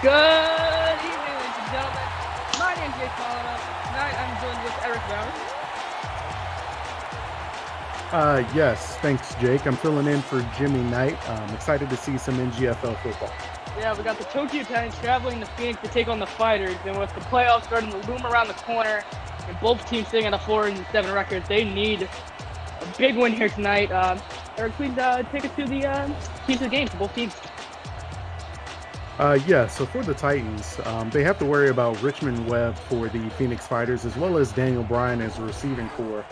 Good evening, ladies and gentlemen. My name is Jake Molina. Tonight I'm joined with Eric Bowers. Yes, thanks, Jake. I'm filling in for Jimmy Knight. I'm excited to see some NGFL football. Yeah, we got the Tokyo Titans traveling to Phoenix to take on the Fighters, and with the playoffs starting to loom around the corner, and both teams sitting at a 4-7 record, they need a big win here tonight. Eric, please take us through the keys of the game for both teams. So for the Titans, they have to worry about Richmond Webb for the Phoenix Fighters, as well as Daniel Bryan as a receiving core.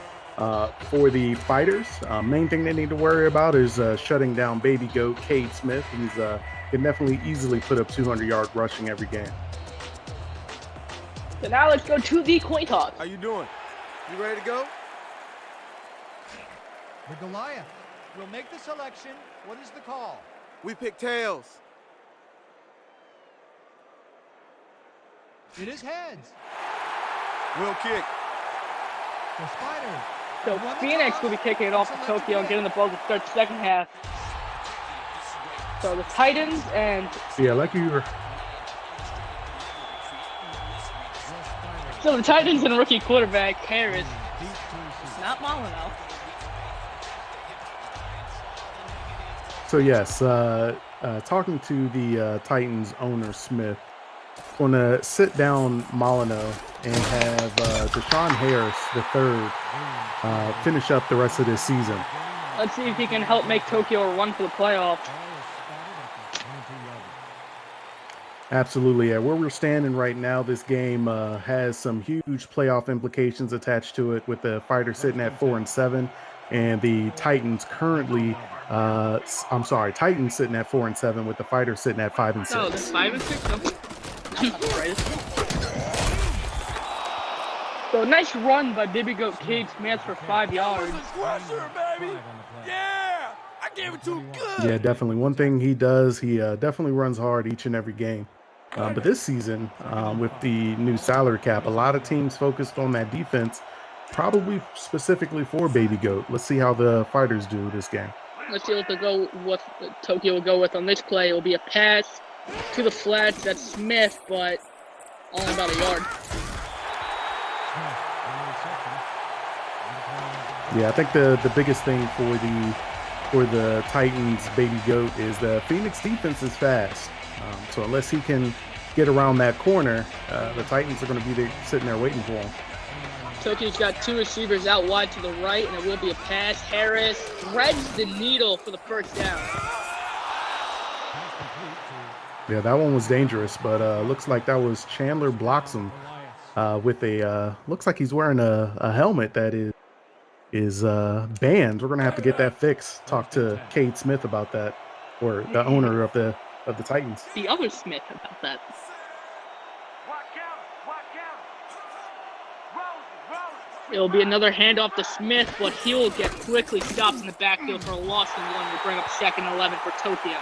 For the Fighters, main thing they need to worry about is shutting down baby goat Cade Smith. He's can definitely easily put up 200-yard rushing every game. So now let's go to the coin toss. How you doing? You ready to go? The Goliath will make the selection. What is the call? We pick tails. It is heads. We'll kick. The Spiders. So Phoenix will be kicking it off to Tokyo and getting the ball to start the second half. So the Titans and So the Titans and rookie quarterback Harris, not Molyneux. So yes, talking to the Titans owner Smith, going to sit down Molyneux and have Deshaun Harris III finish up the rest of this season. Let's see if he can help make Tokyo a run for the playoffs. Absolutely. Where we're standing right now, this game has some huge playoff implications attached to it, with the Fighters sitting at 4-7, and the Titans currently, Titans sitting at 4-7, with the Fighters sitting at 5-6. Oh, that's 5-6. Right. So nice run by baby goat Cade Smith for 5 yards. Crusher, baby. Yeah, I gave it to him good. Yeah, definitely. One thing he does, he definitely runs hard each and every game. But this season, with the new salary cap, a lot of teams focused on that defense, probably specifically for baby goat. Let's see how the Fighters do this game. Let's see what Tokyo will go with on this play. It will be a pass to the flats. That's Smith, but only about a yard. Yeah, I think the biggest thing for the Titans baby goat is the Phoenix defense is fast. So unless he can get around that corner, the Titans are going to be there, sitting there waiting for him. Tokyo's got two receivers out wide to the right, and it will be a pass. Harris threads the needle for the first down. Yeah, that one was dangerous, but looks like that was Chandler blocks him with a looks like he's wearing a helmet that is banned. We're gonna have to get that fixed. Talk to Cade Smith about that, or the owner of the Titans. The other Smith about that. It'll be another handoff to Smith, but he'll get quickly stopped in the backfield for a loss and one. Will bring up 2nd and 11 for Tokyo.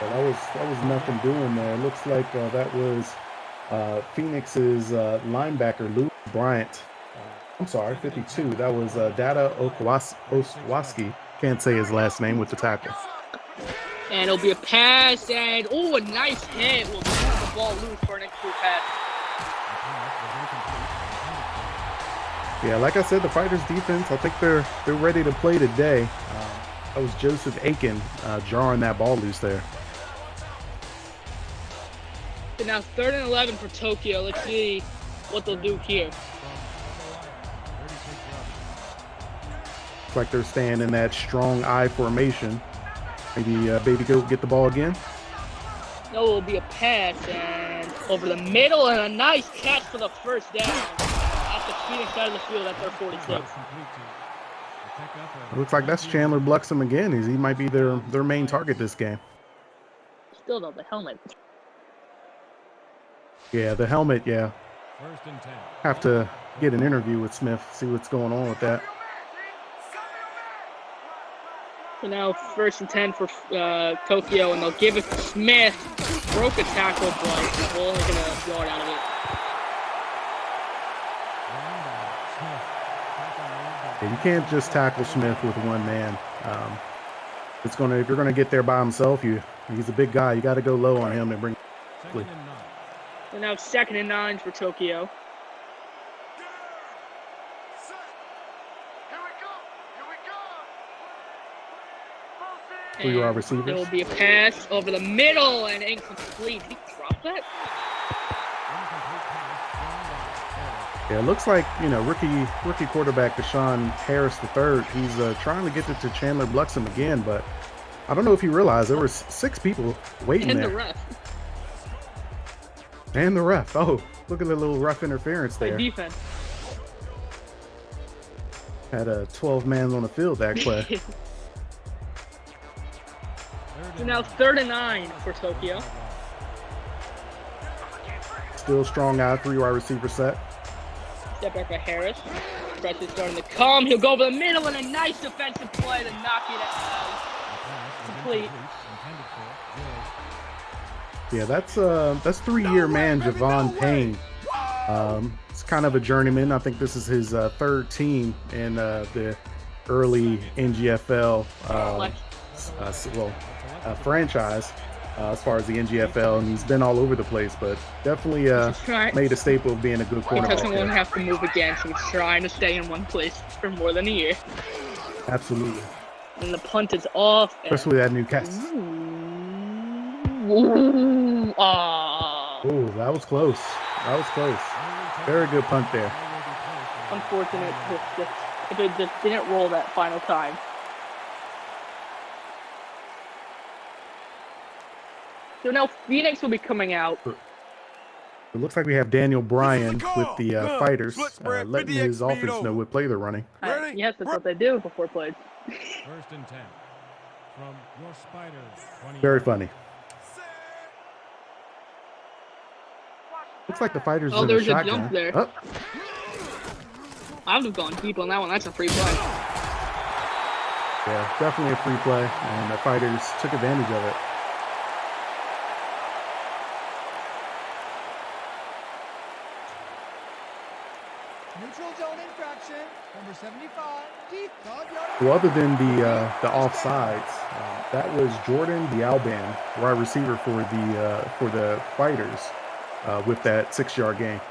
Well, that was nothing doing there. It looks like that was Phoenix's linebacker Luke Bryant. 52. That was Dada Okwaski. Can't say his last name with the tackle. And it'll be a pass, and a nice hit. Will move the ball loose for an incomplete pass. Yeah, like I said, the Fighters defense, I think they're ready to play today. That was Joseph Aiken jarring that ball loose there. So now 3rd and 11 for Tokyo. Let's see what they'll do here. Looks like they're staying in that strong I formation. Maybe baby goat get the ball again. No, it'll be a pass, and over the middle, and a nice catch for the first down. At the Phoenix side of the field, at their 46. It looks like that's Chandler Bluxham again. He might be their main target this game. Still though, the helmet. Yeah, the helmet, yeah. Have to get an interview with Smith, see what's going on with that. So now 1st and 10 for Tokyo, and they'll give it to Smith. Broke a tackle, but we're only going to yard out of it. Yeah, you can't just tackle Smith with one man. If you're gonna get there by himself, he's a big guy. You got to go low on him and bring. So now 2nd and 9 for Tokyo. Three wide There will receivers. be a pass over the middle and incomplete. Did he drop that? Yeah, it looks like, rookie quarterback Deshaun Harris III. He's trying to get it to Chandler Bluxham again, but I don't know if he realized there were 6 people waiting And there. the ref. And the ref. Oh, look at the little rough interference Play there. defense. Had 12 man on the field that play. So now 3rd and 9 for Tokyo. Still strong out, 3 wide receiver set. Step back by Harris. Pressure starting to come. He'll go over the middle and a nice defensive play to knock it out. Complete. Yeah, that's 3-year man Javon Payne. It's kind of a journeyman. I think this is his 3rd team in the early NGFL franchise as far as the NGFL, and he's been all over the place, but definitely made a staple of being a good He cornerback. doesn't want to have to move again, so he's trying to stay in one place for more than a year. Absolutely. And the punt is off. Especially that new cast. Ooh. Ah. Oh, that was close. That was close. Very good punt there. Unfortunate if it just didn't roll that final time. So now Phoenix will be coming out. It looks like we have Daniel Bryan with the fighters, letting his offense know what play they're running. Yes, that's what they do before plays. 1st and 10 from your Spiders. 20. Very funny. Looks like the fighters Oh, in there's the a shotgun. jump there. Oh, I would have gone deep on that one. That's a free play. yeah, definitely a free play, and the fighters took advantage of it. Neutral zone infraction. Number 75. Deep 5-yard. Well, other than the offsides, that was Jordan Dialban, wide receiver for the fighters, with that 6-yard gain.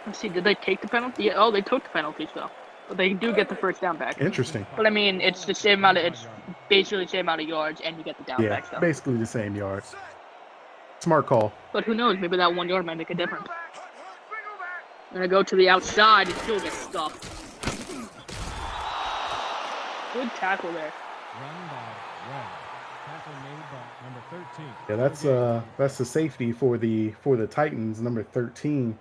Let's see, did they take the penalty? Yeah, oh, they took the penalty, so. But they do get the first down back. Interesting. But I mean, it's the same amount of, it's basically the same amount of yards, and you get the down Yeah, back, so. basically the same yards. Smart call. But who knows, maybe that 1 yard might make a difference. Gonna go to the outside and still get stuffed. Good tackle there. Run by Red. Tackle made by number 13. Yeah, that's the safety for the Titans, number 13.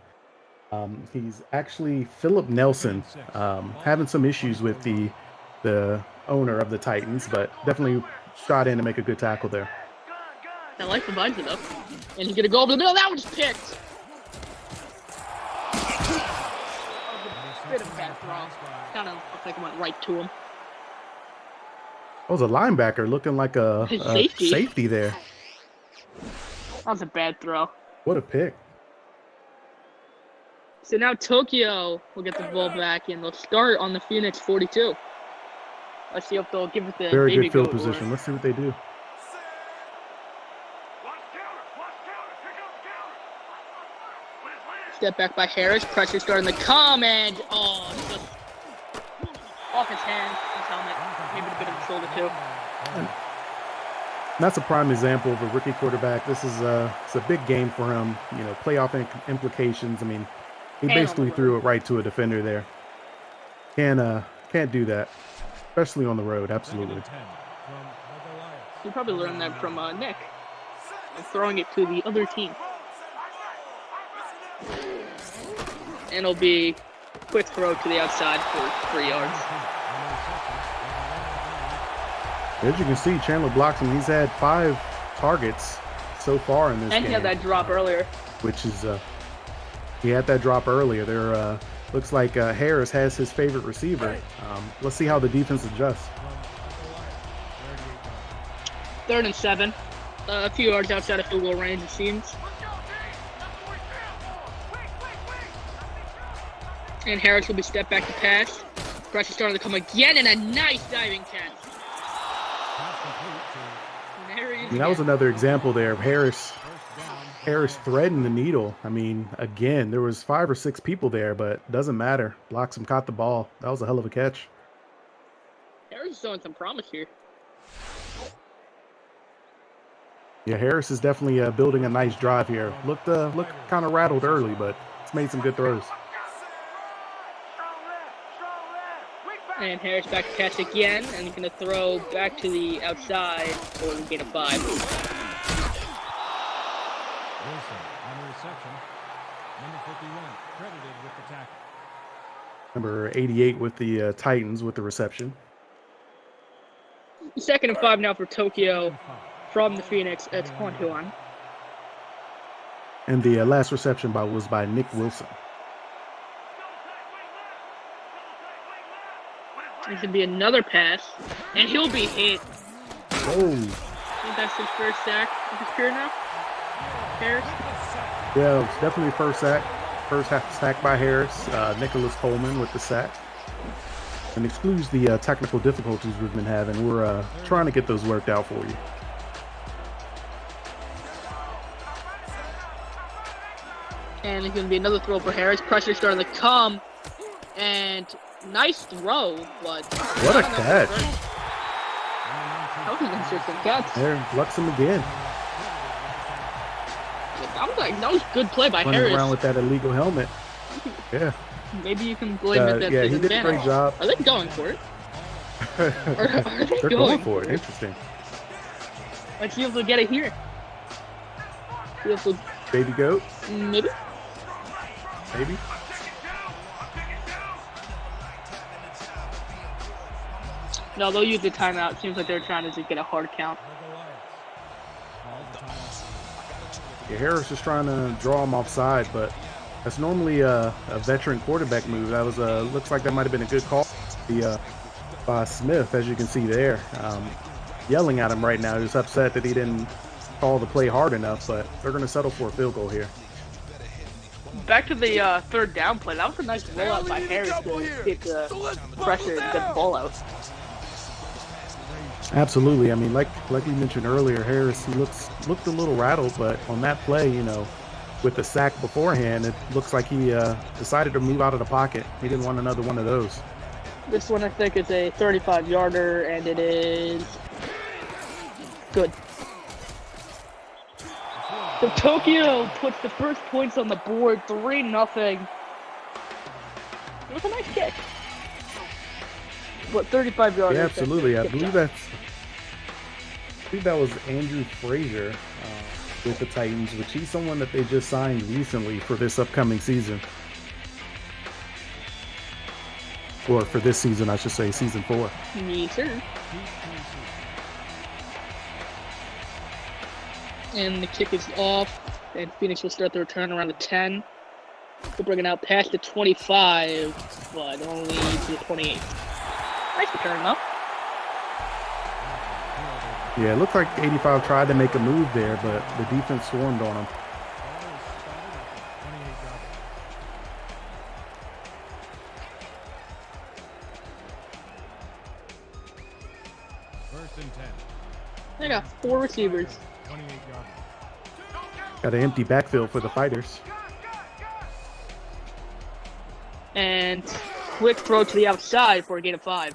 He's actually Philip Nelson, having some issues with the owner of the Titans, but definitely shot in to make a good tackle there. I like the vibes though. And he's gonna go over the middle. That one's picked. Bit of a bad throw. Kind of looks like it went right to him. That was a linebacker looking like a safety there. That was a bad throw. What a pick. So now Tokyo will get the ball back and they'll start on the Phoenix 42. Let's see if they'll give it the Very baby good field goat position. or- Let's see what they do. Step back by Harris. Pressure starting to come and just off his hand, his helmet, maybe a bit of the shoulder too. And that's a prime example of a rookie quarterback. This is it's a big game for him. Playoff implications. I mean, he And on basically the threw it right to a defender there. Can't do that, especially on the road. Absolutely. You probably learned that from Nick, and throwing it to the other team. And it'll be quick throw to the outside for 3 yards. As you can see, Chandler Bloxham, he's had 5 targets so far in this And game. he had that drop earlier. Which is, he had that drop earlier. There looks like Harris has his favorite receiver. Let's see how the defense adjusts. 3rd and 7. A few yards outside of field goal range, it seems. And Harris will be stepped back to pass. Pressure starting to come again, and a nice diving catch. There he is. I mean, that was another example there of Harris threading the needle. I mean, again, there was 5 or 6 people there, but doesn't matter. Blocks him, caught the ball. That was a hell of a catch. Harris is showing some promise here. Yeah, Harris is definitely building a nice drive here. Looked kind of rattled early, but it's made some good throws. And Harris back to catch again, and he's going to throw back to the outside for the gain of 5. Wilson on the reception. Number 51 credited with the tackle. Number 88 with the Titans with the reception. 2nd and 5 now for Tokyo from the Phoenix at Huan. And the last reception was by Nick Wilson. There's going to be another pass, and he'll be hit. Oh. I think that's his first sack of his career now. Harris. Yeah, it's definitely first sack. First sack by Harris. Nicholas Coleman with the sack. And excludes the technical difficulties we've been having. We're trying to get those worked out for you. And there's going to be another throw for Harris. Pressure starting to come. And nice throw, but... What a catch. That was an interesting catch. There, lucks him again. That was a good play by Running Harris. around with that illegal helmet. Yeah. Maybe you can blame it that yeah, his he did a advantage. great job. Are they going for it? Are they They're going for it. Interesting. Let's see if they'll get it here. See if they'll... Baby goat? Maybe. Maybe. No, they'll use the timeout. Seems like they're trying to just get a hard count. Yeah, Harris is trying to draw him offside, but that's normally a veteran quarterback move. That was looks like that might have been a good call by Smith, as you can see there. Yelling at him right now. He's upset that he didn't call the play hard enough, but they're going to settle for a field goal here. Back to the third down play. That was a nice rollout by Harris to hit the pressure and get the ball out. Absolutely. I mean, like we mentioned earlier, Harris looked a little rattled, but on that play, with the sack beforehand, it looks like he decided to move out of the pocket. He didn't want another one of those. This one, I think, is a 35-yarder, and it is good. So Tokyo puts the first points on the board, 3-0. It was a nice kick. What, 35 yards? Yeah, absolutely. I believe that was Andrew Frazier with the Titans, which he's someone that they just signed recently for this upcoming season. Or for this season, I should say, season 4. Yes, sir. And the kick is off, and Phoenix will start the return around the 10. They'll bring it out past the 25, but only to the 28. Nice return, though. Yeah, it looked like 85 tried to make a move there, but the defense swarmed on him. First and 10. They got 4 receivers. 28-yard. Got an empty backfield for the Fighters. And quick throw to the outside for a gain of 5.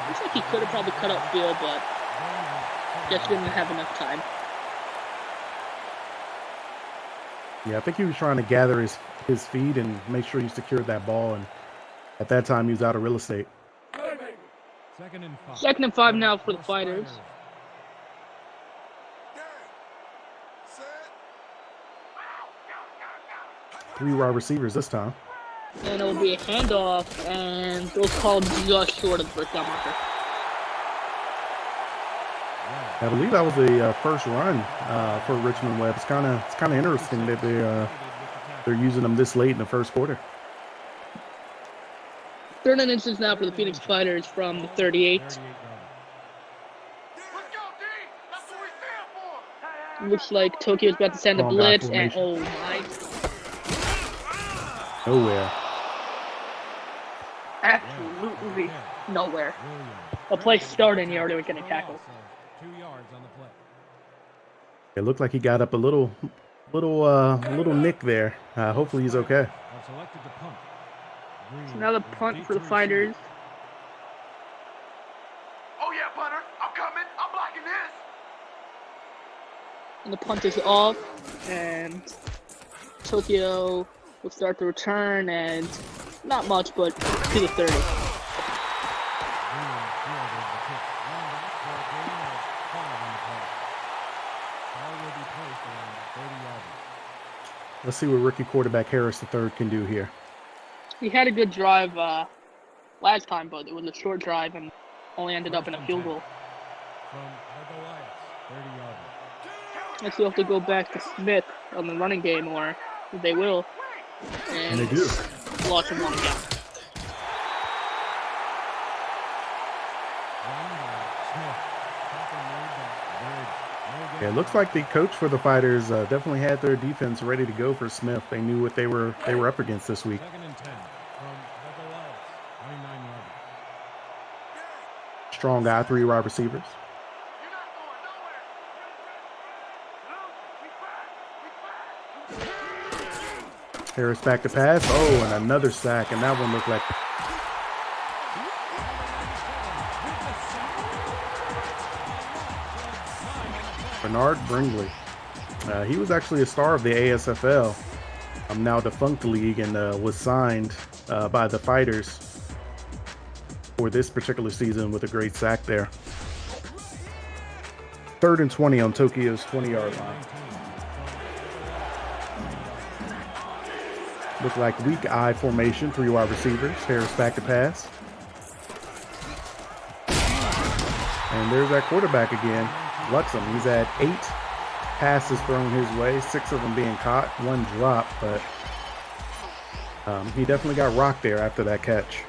Looks like he could have probably cut upfield, but just didn't have enough time. Yeah, I think he was trying to gather his feet and make sure he secured that ball, and at that time he was out of real estate. 2nd and 5 now for the Fighters. Three wide receivers this time. And it will be a handoff, and they'll call just short of the first down marker. I believe that was the first run for Richmond Webb. It's kind of interesting that they're using them this late in the first quarter. 3rd and inches now for the Phoenix Fighters from the 38. Looks like Tokyo's about to send a Wrong blitz, guy and formation. oh my. Nowhere. absolutely nowhere. The play started and he already was getting tackled. 2 yards on the play. It looked like he got up a little nick there. Hopefully he's okay. Selected to punt. So now the punt for the Fighters. Oh yeah, punter. I'm coming. I'm blocking this. And the punt is off, and Tokyo will start the return, and not much, but to the 30. Let's see what rookie quarterback Harris III can do here. He had a good drive last time, but it was a short drive and only ended up in a field goal. From the Goliaths, 30 yards. Next, we'll have to go back to Smith on the running game, or they will. And they do. Lost him one again. Yeah, it looks like the coach for the Fighters definitely had their defense ready to go for Smith. They knew what they were up against this week. 2nd and 10 from the Goliaths, 29 yards. Strong guy, 3 wide receivers. Harris back to pass. Oh, and another sack, and that one looked like. Bernard Bringley. He was actually a star of the ASFL. Now defunct league, and was signed by the Fighters for this particular season with a great sack there. 3rd and 20 on Tokyo's 20-yard line. Look like weak eye formation, 3 wide receivers. Harris back to pass. And there's that quarterback again, Luxem. He's had 8 passes thrown his way, 6 of them being caught, 1 drop, but he definitely got rocked there after that catch.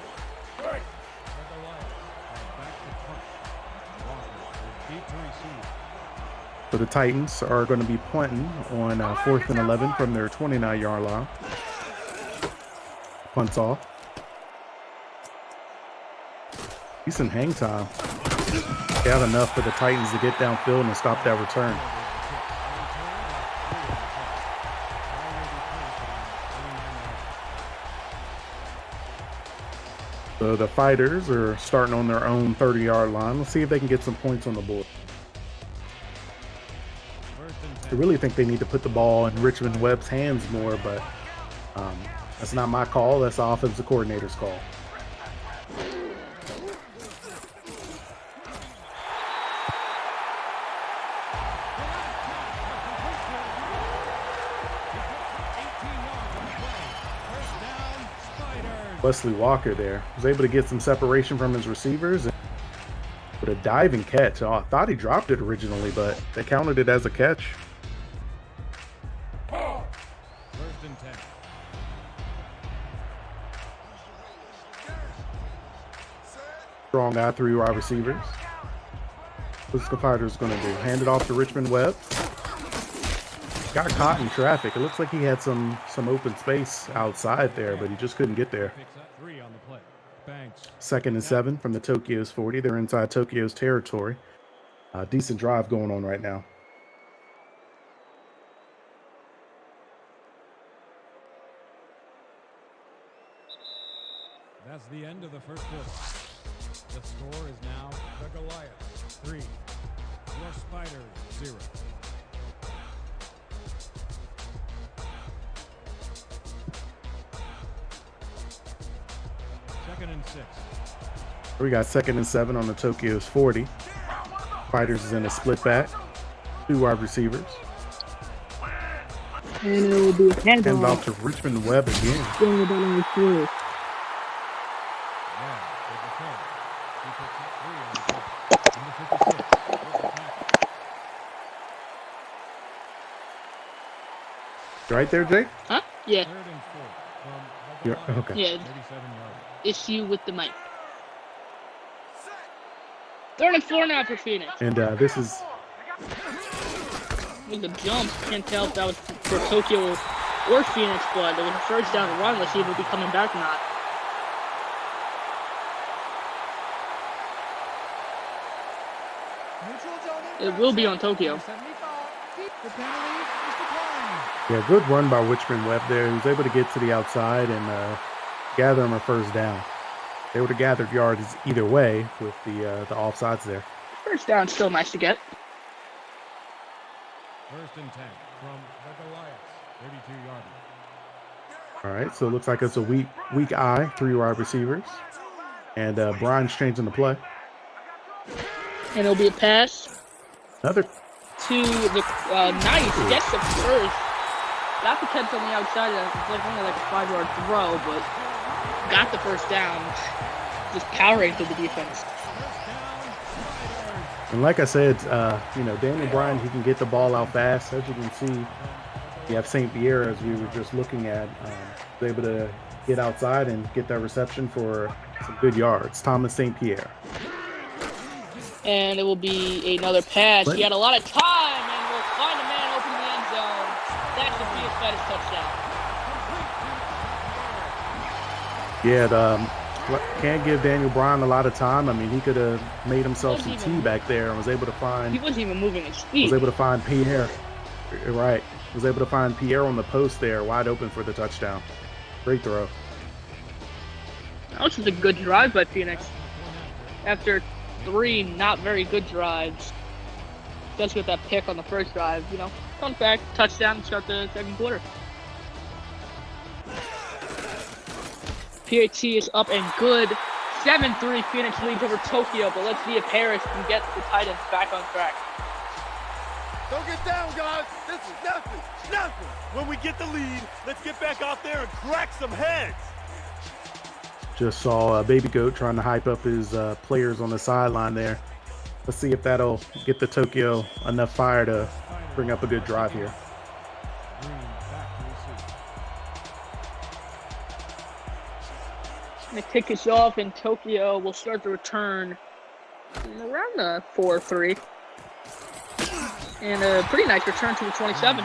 So the Titans are going to be punting on 4th and 11 from their 29-yard line. Punts off. Decent hang time. Got enough for the Titans to get downfield and stop that return. So the Fighters are starting on their own 30-yard line. Let's see if they can get some points on the board. I really think they need to put the ball in Richmond Webb's hands more, but that's not my call. That's the offensive coordinator's call. Wesley Walker there was able to get some separation from his receivers with a diving catch. Oh, I thought he dropped it originally, but they counted it as a catch. 1st and 10. Strong guy, 3 wide receivers. What's the Fighters going to do? Hand it off to Richmond Webb. Got caught in traffic. It looks like he had some open space outside there, but he just couldn't get there. 3 on the play. Banks. 2nd and 7 from the Tokyo's 40. They're inside Tokyo's territory. Decent drive going on right now. That's the end of the first quarter. The score is now the Goliaths 3, your Spiders 0. Second and 6. We got 2nd and 7 on the Tokyo's 40. Fighters is in a split back. 2 wide receivers. And it will be a Hand handoff. off to Richmond Webb again. Going about on the field. Right there, Jake? Huh? Yeah. 3rd and 4 from the You're, Goliaths, okay. Yeah. 37 yards. Issue with the mic. 3rd and 4 now for Phoenix. And this is With the jump, can't tell if that was for Tokyo or Phoenix, but it was a first down run. Let's see if it'll be coming back or not. It will be on Tokyo. The penalty is declined. Yeah, good run by Richmond Webb there. He was able to get to the outside and gather him a first down. They would have gathered yards either way with the offsides there. First down, still nice to get. 1st and 10 from the Goliaths, 32-yard line. All right, so it looks like it's a weak eye, 3 wide receivers. And Brian's changing the play. And it'll be a pass Another. to the nice. Gets the first. Got the catch on the outside. It's like only like a 5-yard throw, but got the first down. Just powering through the defense. And like I said, Daniel Bryan, he can get the ball out fast. As you can see, you have St. Pierre, as we were just looking at, was able to get outside and get that reception for some good yards. Thomas St. Pierre. And it will be another pass. He had a lot of time, and will find a man open in the end zone. That's the Phoenix Fighters touchdown. Yeah, can't give Daniel Bryan a lot of time. I mean, he could have made himself some tea back there and was able to find. He wasn't even moving his feet. Was able to find Pierre. Right. Was able to find Pierre on the post there, wide open for the touchdown. Great throw. That was just a good drive by Phoenix. After 3 not very good drives, just with that pick on the first drive, comes back, touchdown, start the second quarter. PAT is up and good. 7-3 Phoenix leads over Tokyo, but let's see if Harris can get the Titans back on track. Don't get down, guys. This is nothing. Nothing. When we get the lead, let's get back out there and crack some heads. Just saw Baby Goat trying to hype up his players on the sideline there. Let's see if that'll get the Tokyo enough fire to bring up a good drive here. The kick is off, and Tokyo will start the return around the 4-3. And a pretty nice return to the 27.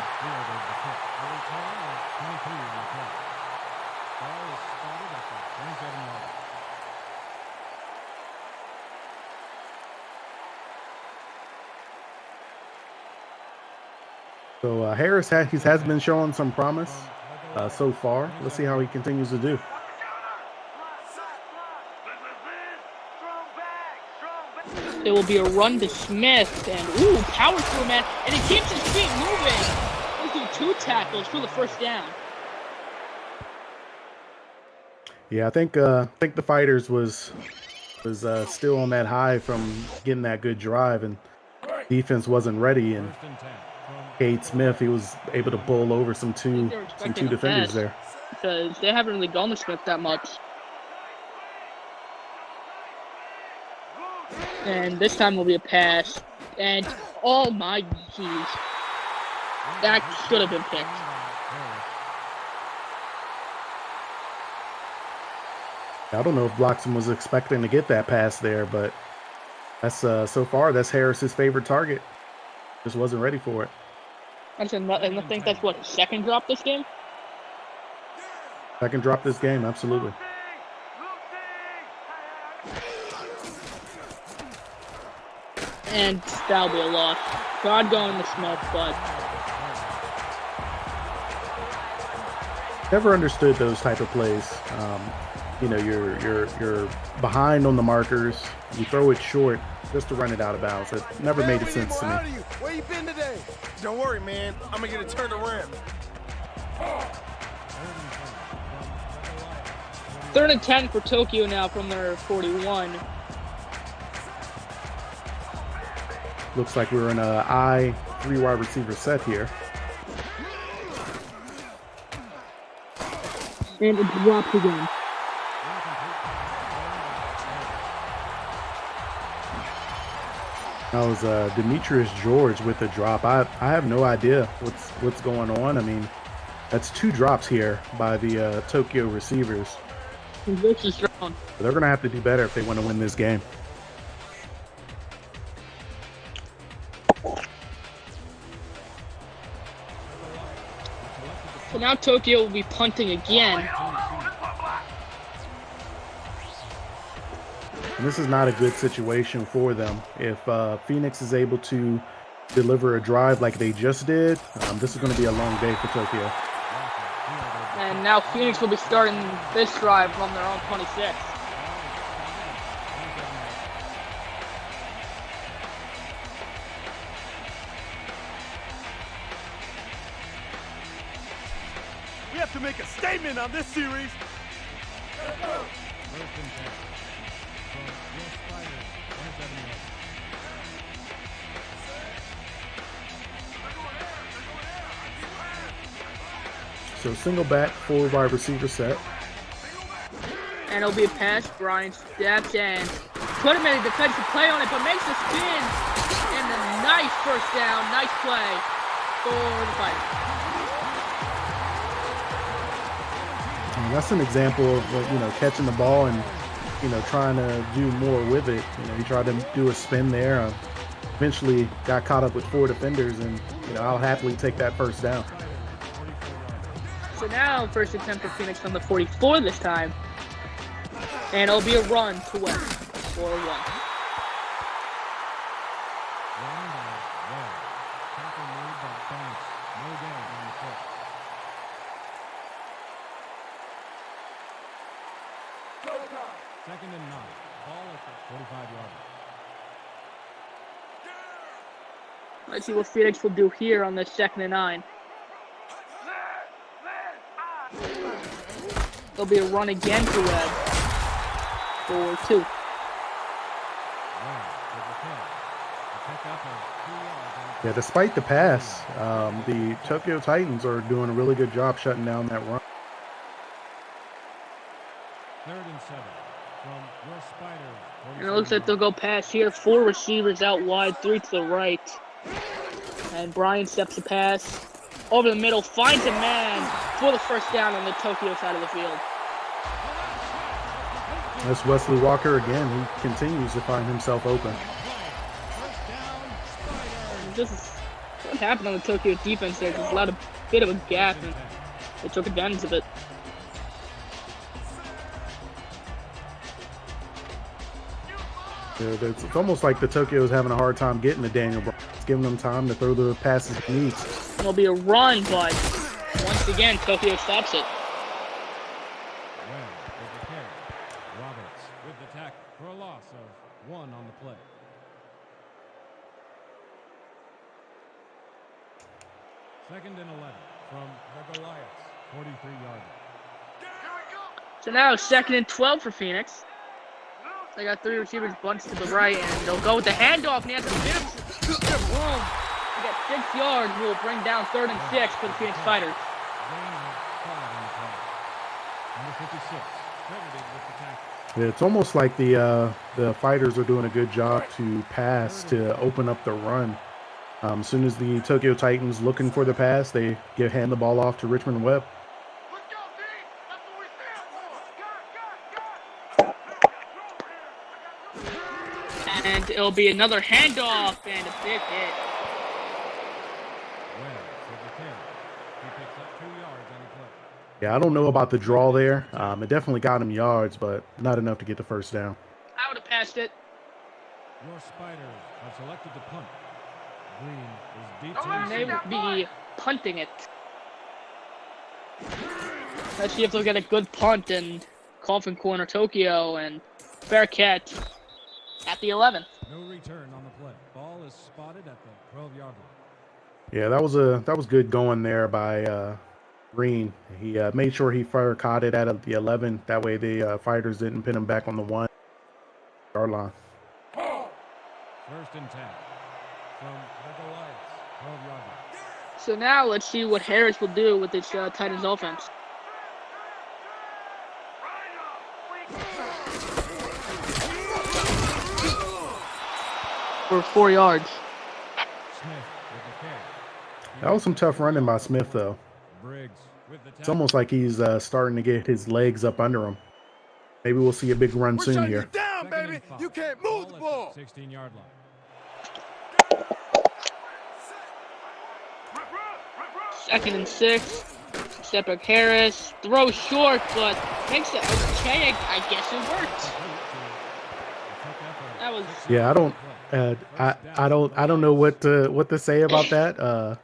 So Harris has been showing some promise so far. Let's see how he continues to do. It will be a run to Smith, and power through, man, and he keeps his feet moving. He'll do 2 tackles for the first down. Yeah, I think the Fighters was still on that high from getting that good drive, and defense wasn't ready. And Cade Smith, he was able to bowl over some two defenders there. Because they haven't really gone to Smith that much. And this time will be a pass. And, oh my jeez. That should have been picked. I don't know if Bloxham was expecting to get that pass there, but that's so far, that's Harris's favorite target. Just wasn't ready for it. And I think that's what, second drop this game? Second drop this game, absolutely. And that'll be a loss. God going to Smith, but never understood those type of plays. You're behind on the markers. You throw it short just to run it out of bounds. It never made sense to me. Where you been today? Don't worry, man. I'm gonna get it turned around. 3rd and 10 for Tokyo now from their 41. Looks like we're in a I 3 wide receiver set here. And it drops again. That was Demetrius George with the drop. I have no idea what's going on. I mean, that's 2 drops here by the Tokyo receivers. This is strong. They're going to have to do better if they want to win this game. So now Tokyo will be punting again. And this is not a good situation for them. If Phoenix is able to deliver a drive like they just did, this is going to be a long day for Tokyo. And now Phoenix will be starting this drive from their own 26. We have to make a statement on this series. First and 10. From your Spiders, 27 yards. So single back, 4 wide receiver set. And it'll be a pass. Brian steps and put him in a defensive play on it, but makes a spin. And a nice first down. Nice play for the Fighters. And that's an example of catching the ball and trying to do more with it. He tried to do a spin there. Eventually got caught up with 4 defenders, and I'll happily take that first down. So now first attempt for Phoenix on the 44 this time. And it'll be a run to Webb for 1. Second and 9. Ball at the 45-yard line. Let's see what Phoenix will do here on this 2nd and 9. There'll be a run again to Webb for 2. Yeah, despite the pass, the Tokyo Titans are doing a really good job shutting down that run. 3rd and 7 from your Spiders. And it looks like they'll go pass here. 4 receivers out wide, 3 to the right. And Brian steps the pass over the middle, finds a man for the first down on the Tokyo side of the field. That's Wesley Walker again. He continues to find himself open. This is what happened on the Tokyo defense there. Just allowed a bit of a gap, and they took advantage of it. Yeah, it's almost like the Tokyo is having a hard time getting to Daniel Bryan. It's giving them time to throw the passes he needs. It'll be a run, but once again, Tokyo stops it. Roberts with the tackle for a loss of 1 on the play. Second and 11 from the Goliaths, 43-yard. So now 2nd and 12 for Phoenix. They got 3 receivers bunched to the right, and they'll go with the handoff, and he has a bit of room. They got 6 yards, who will bring down 3rd and 6 for the Phoenix Fighters. Number 56, credited with the tackle. Yeah, it's almost like the Fighters are doing a good job to pass to open up the run. As soon as the Tokyo Titans looking for the pass, they hand the ball off to Richmond Webb. And it'll be another handoff and a big hit. Yeah, I don't know about the draw there. It definitely got him yards, but not enough to get the first down. I would have passed it. Your Spiders have selected to punt. Green is deep to And they will be punting it. Let's see if they'll get a good punt and coffin corner Tokyo and fair catch at the 11th. No return on the play. Ball is spotted at the 12-yard line. Yeah, that was good going there by Green. He made sure he fair caught it at the 11. That way the Fighters didn't pin him back on the 1-yard line. First and 10 from the Goliaths, 12-yard line. So now let's see what Harris will do with this Titans offense. For 4 yards. Smith with the carry. That was some tough running by Smith, though. Briggs with the tackle. It's almost like he's starting to get his legs up under him. Maybe we'll see a big run We're soon shutting here. you down, Second baby. and 5. You can't move the ball. At the 16-yard line. Second and 6. Step back Harris. Throws short, but makes it okay. I guess it worked. That was Yeah, I don't know what to say about that.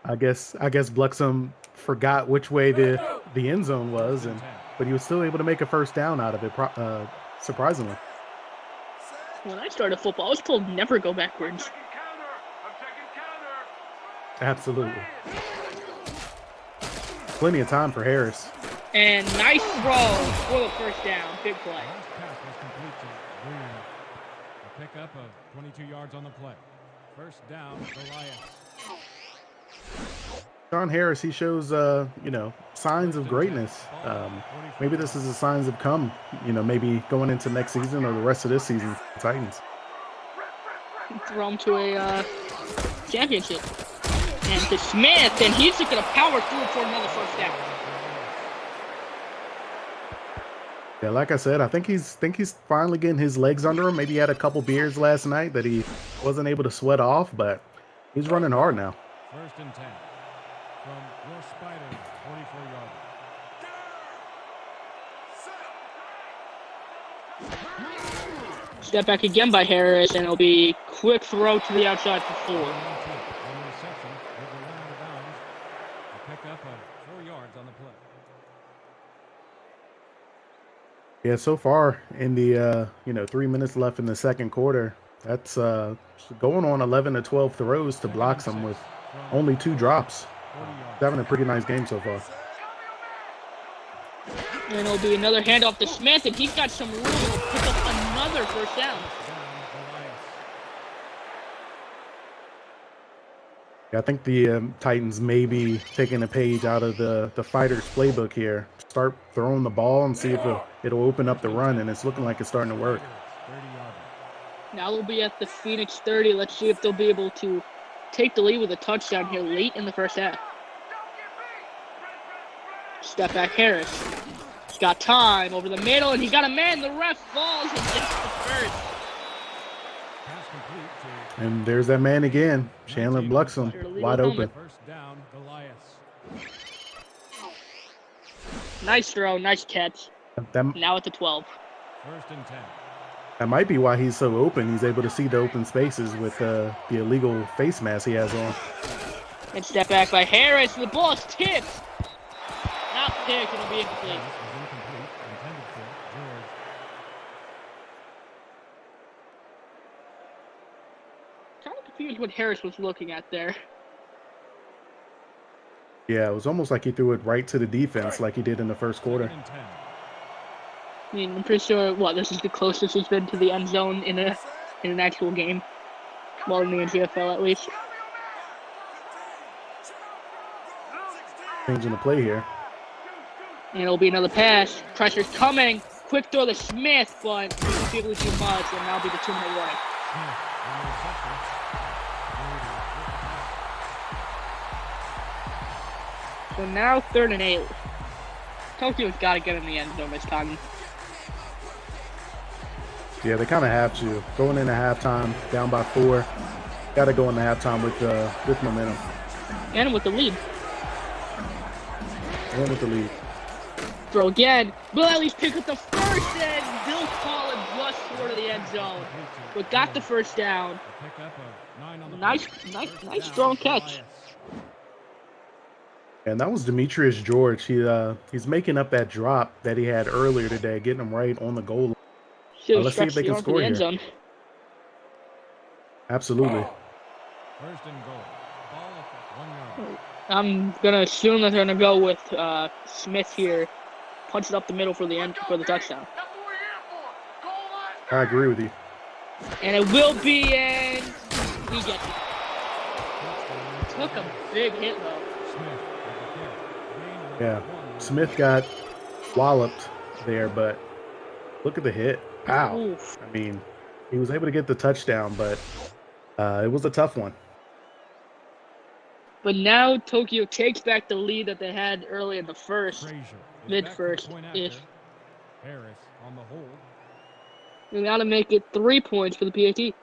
I guess Bluxham forgot which way the end zone was, but he was still able to make a first down out of it. Surprisingly, when I started football, I was told never go backwards. absolutely. Plenty of time for Harris. And nice throw for the first down. Big play. Last pass was complete to Green. A pickup of 22 yards on the play. First down, Goliath. John Harris, he shows signs of greatness. Maybe this is a signs of come. Maybe going into next season or the rest of this season, for the Titans. Throw him to a championship. And to Smith, and he's just going to power through for another first down. Yeah, like I said, I think he's finally getting his legs under him. Maybe he had a couple beers last night that he wasn't able to sweat off, but he's running hard now. First and 10 from your Spiders, 44 yards. Step back again by Harris, and it'll be quick throw to the outside for 4. On the reception, with the run out of bounds. A pickup of 4 yards on the play. Yeah, so far in the 3 minutes left in the second quarter, that's going on 11 to 12 throws to block him with only 2 drops. He's having a pretty nice game so far. And it'll be another handoff to Smith, and he's got some room to pick up another first down. Yeah, I think the Titans may be taking a page out of the Fighters playbook here. Start throwing the ball and see if it'll open up the run, and it's looking like it's starting to work. Now they'll be at the Phoenix 30. Let's see if they'll be able to take the lead with a touchdown here late in the first half. Step back Harris. He's got time over the middle, and he got a man. The ref falls and gets the first. And there's that man again, Chandler Bluxham, wide open. First down, Goliath. Nice throw, nice catch. Now at the 12. First and 10. That might be why he's so open. He's able to see the open spaces with the illegal face mask he has on. And step back by Harris. The ball is tipped. Not picked. It'll be incomplete. Kind of confused what Harris was looking at there. Yeah, it was almost like he threw it right to the defense like he did in the first quarter. I mean, I'm pretty sure, this is the closest he's been to the end zone in an actual game. Well, in the NGFL at least. Changing the play here. And it'll be another pass. Pressure's coming. Quick throw to Smith, but people too much, and that'll be the 2-minute warning. So now 3rd and 8. Tokyo's got to get in the end zone this time. Yeah, they kind of have to. Going into halftime, down by 4. Got to go into halftime with momentum. And with the lead. Throw again. Will at least pick up the first, and Bill Collins rushed forward to the end zone. But got the first down. Nice strong catch. And that was Demetrius George. He's making up that drop that he had earlier today, getting him right on the goal line. Let's see if they can score here. Zone. Absolutely. First and goal. Ball at 1 yard. I'm gonna assume that they're gonna go with Smith here, punch it up the middle for the touchdown. I agree with you. And it will be, and he gets it. Took a big hit though. Yeah, Smith got walloped there, but look at the hit. Ow. Oof. I mean, he was able to get the touchdown, but it was a tough one. But now Tokyo takes back the lead that they had early in the first, mid-first ish. Harris on the hold. They got to make it 3 points for the PAT.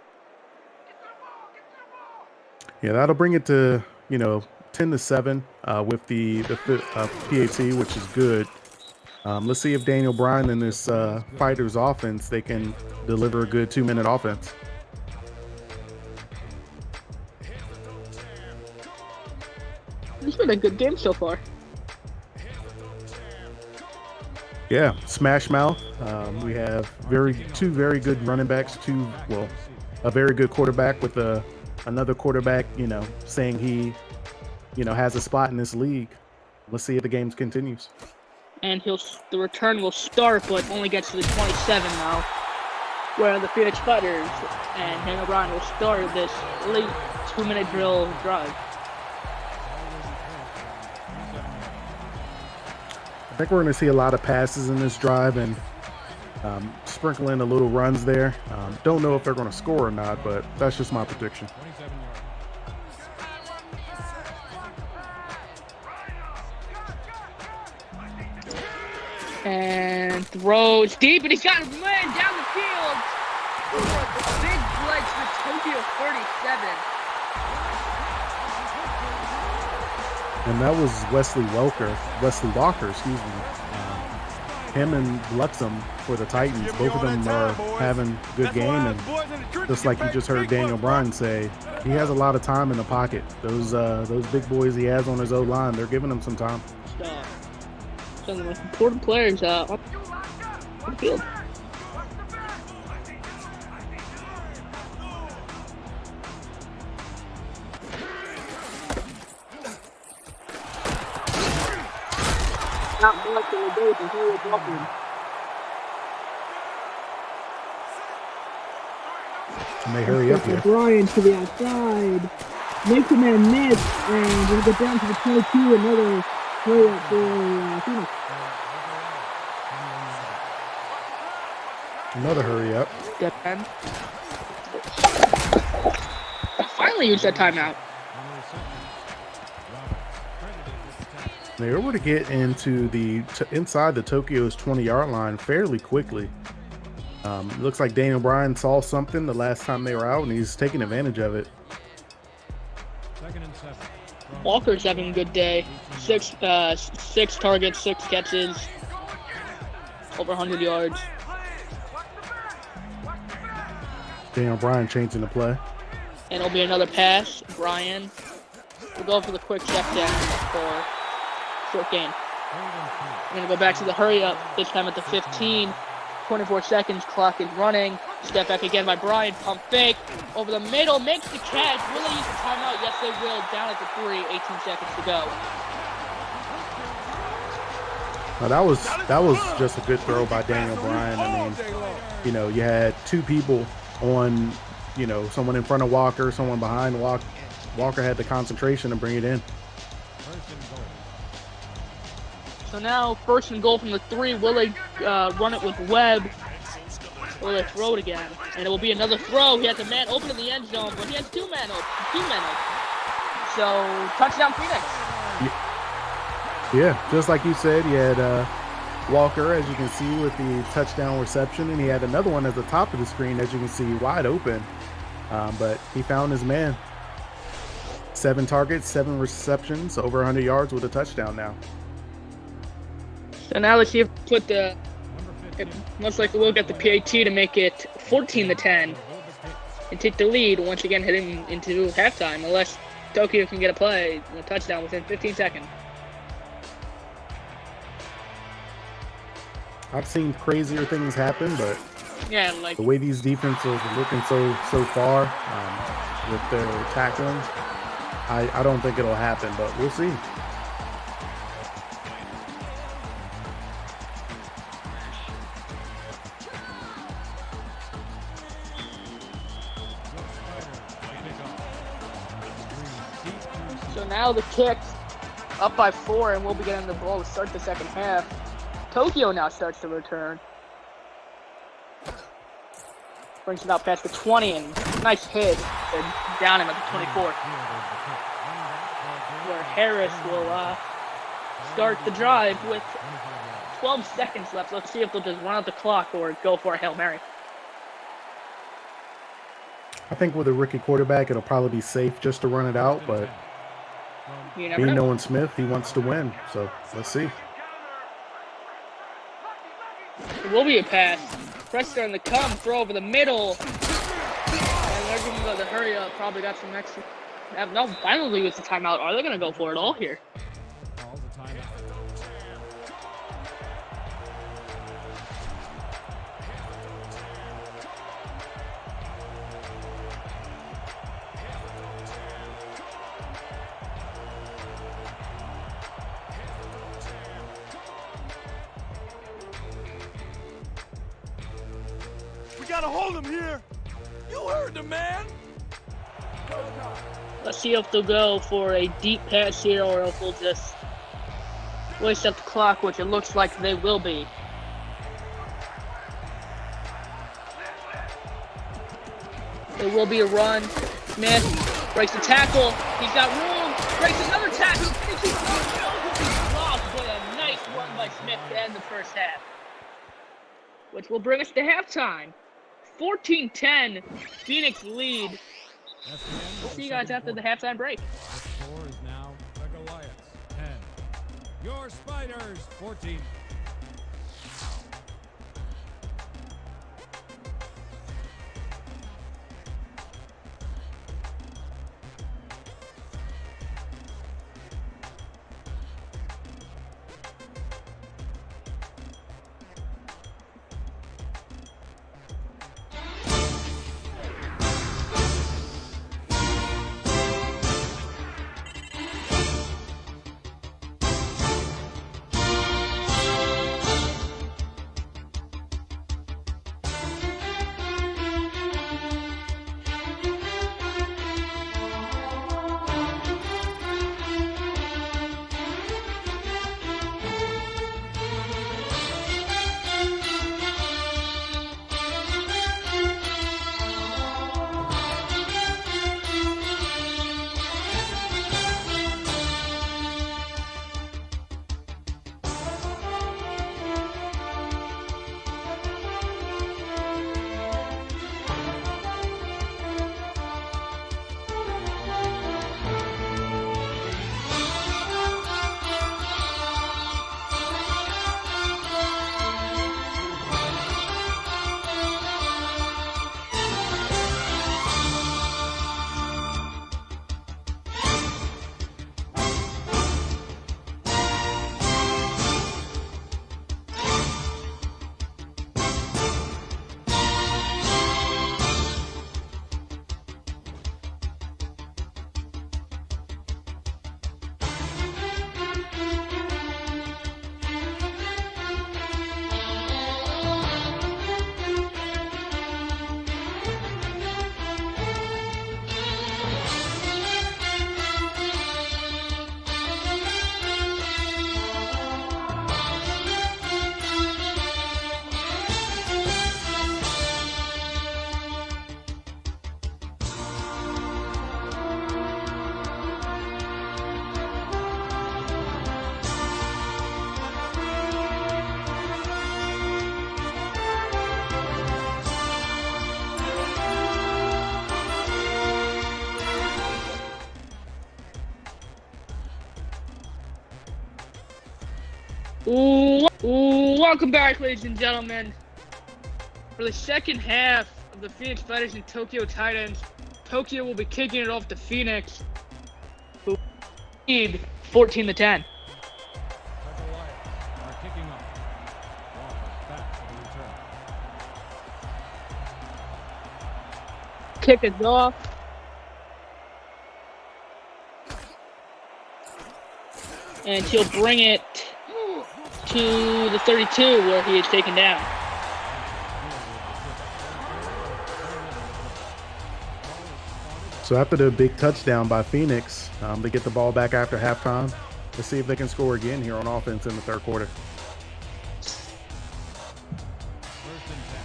Yeah, that'll bring it to 10-7 with the PAT, which is good. Let's see if Daniel Bryan and this Fighters offense, they can deliver a good 2-minute offense. It's been a good game so far. Yeah, smash mouth. We have two very good running backs, a very good quarterback with another quarterback, saying he, has a spot in this league. Let's see if the game continues. And the return will start, but only gets to the 27 now, where the Phoenix Fighters and Daniel Bryan will start this late 2-minute drill drive. I think we're going to see a lot of passes in this drive and sprinkle in a little runs there. Don't know if they're going to score or not, but that's just my prediction. 27 yards. And throws deep, and he's got a man down the field. Big blitz for Tokyo 37. And that was Wesley Walker, excuse me. Him and Luxem for the Titans. Both of them are having a good game. And just like you just heard Daniel Bryan say, he has a lot of time in the pocket. Those big boys he has on his O-line, they're giving him some time. Some of the most important players on the field. Not much in the day to hear it walking. And they hurry up here. Bryan to the outside. Makes a man miss, and we'll get down to the 22. Another hurry up for Phoenix. Another hurry up. Step 10. Finally used that timeout. They were able to get into inside the Tokyo's 20-yard line fairly quickly. Looks like Daniel Bryan saw something the last time they were out, and he's taking advantage of it. 2nd and 7. Walker's having a good day. Six targets, 6 catches, over 100 yards. Daniel Bryan changing the play. And it'll be another pass. Bryan will go for the quick check down for short gain. I'm going to go back to the hurry up, this time at the 15. 24 seconds, clock is running. Step back again by Bryan, pump fake. Over the middle, makes the catch. Will they use the timeout? Yes, they will. Down at the 3, 18 seconds to go. Now that was just a good throw by Daniel Bryan. I mean, you had two people on, someone in front of Walker, someone behind Walker. Walker had the concentration to bring it in. So now, 1st and goal from the 3. Will they run it with Webb? Or will they throw it again? And it will be another throw. He has a man open in the end zone, but he has two men open. So, touchdown Phoenix. Yeah, just like you said, he had Walker, as you can see, with the touchdown reception, and he had another one at the top of the screen, as you can see, wide open. But he found his man. 7 targets, 7 receptions, over 100 yards with a touchdown now. So now let's see if most likely we'll get the PAT to make it 14-10 and take the lead once again heading into halftime, unless Tokyo can get a play and a touchdown within 15 seconds. I've seen crazier things happen, but yeah, like the way these defenses are looking so far with their tackling, I don't think it'll happen, but we'll see. So now the kick's up by 4, and we'll be getting the ball to start the second half. Tokyo now starts to return. Brings it out past the 20, and nice hit. And down him at the 24. Where Harris will start the drive with 12 seconds left. Let's see if they'll just run out the clock or go for a Hail Mary. I think with a rookie quarterback, it'll probably be safe just to run it out, but You never know. knowing Smith, he wants to win, so let's see. will be a pass. Pressure on the come, throw over the middle. And they're going to hurry up. Probably got some extra. No, I don't think it's a timeout. Are they going to go for it all here? Calls a timeout. We gotta hold him here. You heard the man. Let's see if they'll go for a deep pass here or if they'll just waste up the clock, which it looks like they will be. There will be a run. Smith breaks the tackle. He's got room. Breaks another tackle. And he keeps going. Blocked, but a nice run by Smith to end the first half. Which will bring us to halftime. 14-10. Phoenix lead. That's the end of We'll the see you guys second after the quarter. halftime break. The score is now the Goliaths 10. Your Spiders 14. Welcome back, ladies and gentlemen. For the second half of the Phoenix Spiders and Tokyo Titans, Tokyo will be kicking it off to Phoenix, who lead 14-10. The Goliaths are kicking off. Walker back for the return. Kick is off. And he'll bring it to the 32 where he is taken down. So after the big touchdown by Phoenix, they get the ball back after halftime. Let's see if they can score again here on offense in the third quarter. First and 10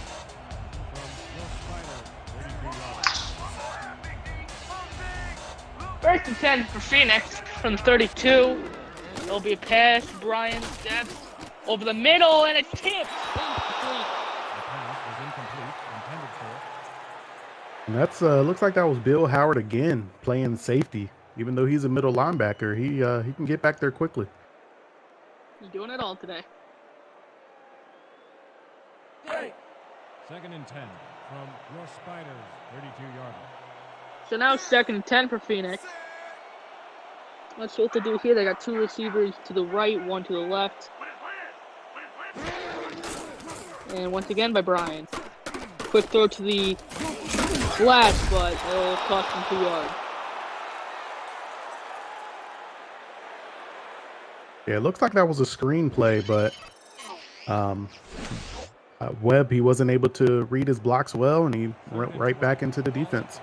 from your Spider 33 yards. First and 10 for Phoenix from the 32. There'll be a pass. Brian steps over the middle, and it's tipped. Incomplete. The pass was incomplete, intended for. And that's looks like that was Bill Howard again playing safety. Even though he's a middle linebacker, he can get back there quickly. He's doing it all today. Second and 10 from your Spiders 32-yard line. So now 2nd and 10 for Phoenix. Let's see what they do here. They got 2 receivers to the right, 1 to the left. And once again by Brian. Quick throw to the flat, but it'll cost him 2 yards. Yeah, it looks like that was a screenplay, but Webb, he wasn't able to read his blocks well, and he went right back into the defense.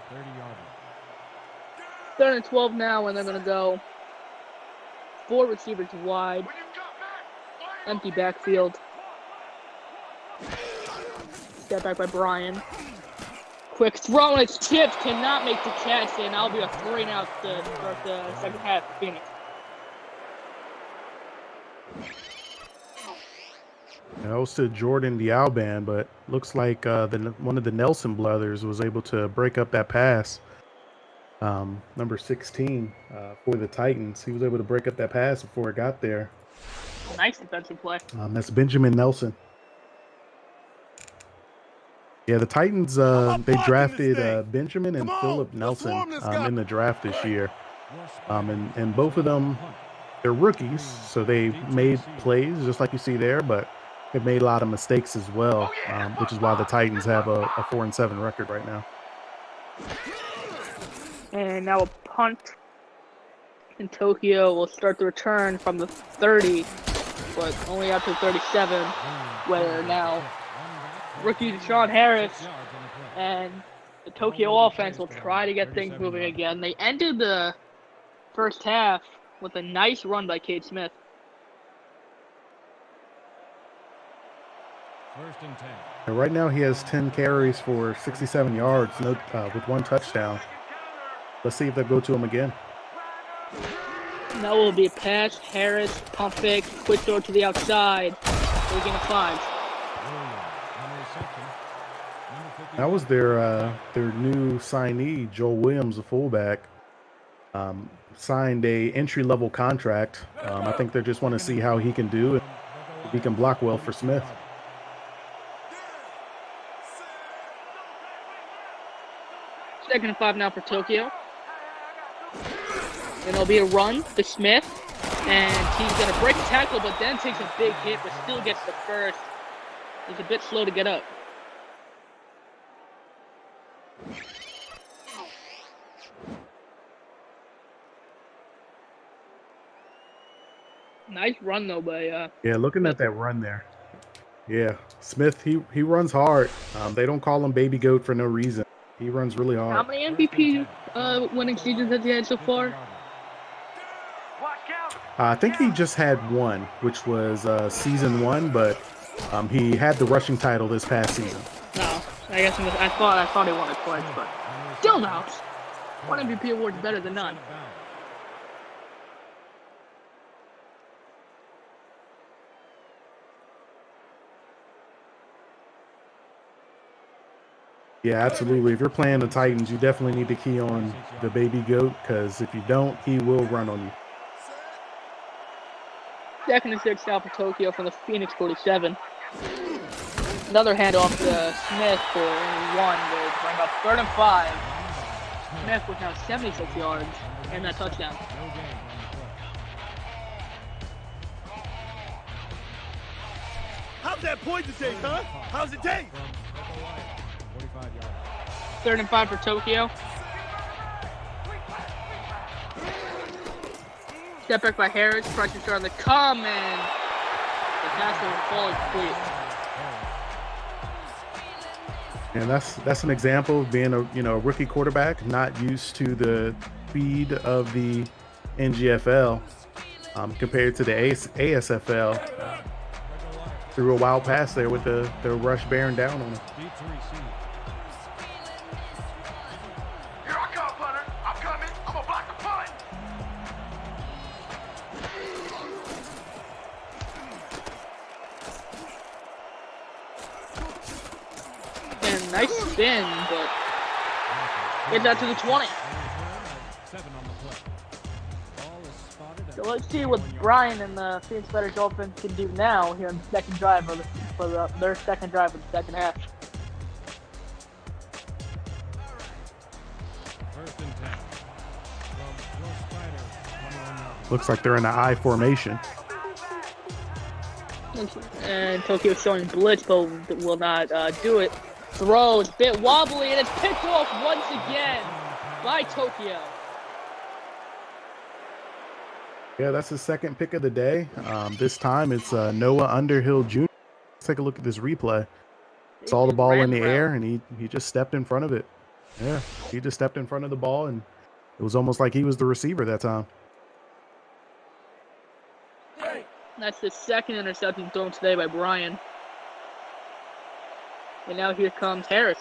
3rd and 12 now, and they're going to go 4 receivers wide. Empty backfield. Step back by Brian. Quick throw, and it's tipped. Cannot make the catch, and that'll be a 3 now to start the second half for Phoenix. That was to Jordan Dialban, but looks like one of the Nelson brothers was able to break up that pass. Number 16 for the Titans. He was able to break up that pass before it got there. Nice defensive play. That's Benjamin Nelson. Yeah, the Titans, they drafted Benjamin and Philip Nelson in the draft this year. And both of them, they're rookies, so they made plays just like you see there, but they've made a lot of mistakes as well, which is why the Titans have a 4-7 record right now. And now a punt. And Tokyo will start the return from the 30, but only up to 37, where now rookie Deshaun Harris and the Tokyo offense will try to get things moving again. They ended the first half with a nice run by Cade Smith. 1st and 10. And right now he has 10 carries for 67 yards with 1 touchdown. Let's see if they go to him again. Now will be a pass. Harris, pump fake, quick throw to the outside. They're getting a 5. That was their new signee, Joel Williams, a fullback. Signed a entry-level contract. I think they just want to see how he can do it. If he can block well for Smith. Second and 5 now for Tokyo. And it'll be a run to Smith. And he's going to break the tackle, but then takes a big hit, but still gets the first. He's a bit slow to get up. Nice run though by Yeah, looking at that run there. Yeah, Smith, he runs hard. They don't call him Baby Goat for no reason. He runs really hard. How many MVP winning seasons has he had so far? I think he just had 1, which was season 1, but he had the rushing title this past season. No, I guess I thought he won it twice, but still no. One MVP award's better than none. Yeah, absolutely. If you're playing the Titans, you definitely need to key on the Baby Goat, because if you don't, he will run on you. 2nd and 6 now for Tokyo from the Phoenix 47. Another handoff to Smith for only 1. They bring up 3rd and 5. Smith with now 76 yards and that touchdown. How's that poison taste, huh? How's it taste? 3rd and 5 for Tokyo. Step back by Harris. Pressure starting to come, and the pass will fall complete. And that's an example of being a rookie quarterback, not used to the speed of the NGFL compared to the ASFL. Threw a wild pass there with the rush bearing down on him. Here I come, punter. I'm coming. I'm gonna block the punt. And nice spin, but get that to the 20. 7 on the play. Ball is spotted at So let's see what Brian and the Phoenix Spiders offense can do now here in the second drive of their second drive of the second half. First and 10. From your Spiders, 21 yards. Looks like they're in an I formation. And Tokyo showing blitz, but will not do it. Throw, it's a bit wobbly, and it's picked off once again by Tokyo. Yeah, that's his second pick of the day. This time it's Noah Underhill Jr. Let's take a look at this replay. Saw the ball in the air, and he just stepped in front of it. Yeah, he just stepped in front of the ball, and it was almost like he was the receiver that time. That's the second interception thrown today by Brian. And now here comes Harris.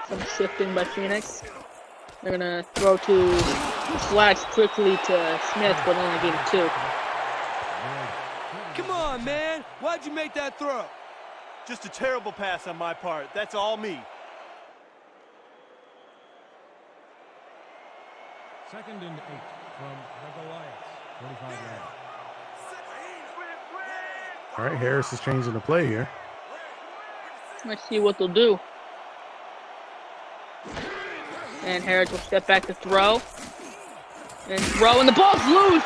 Some shifting by Phoenix. They're going to throw to slash quickly to Smith, but only gain 2. Come on, man. Why'd you make that throw? Just a terrible pass on my part. That's all me. Second and 8 from the Goliaths, 45 yards. All right, Harris is changing the play here. Let's see what they'll do. And Harris will step back to throw. And throw, and the ball's loose!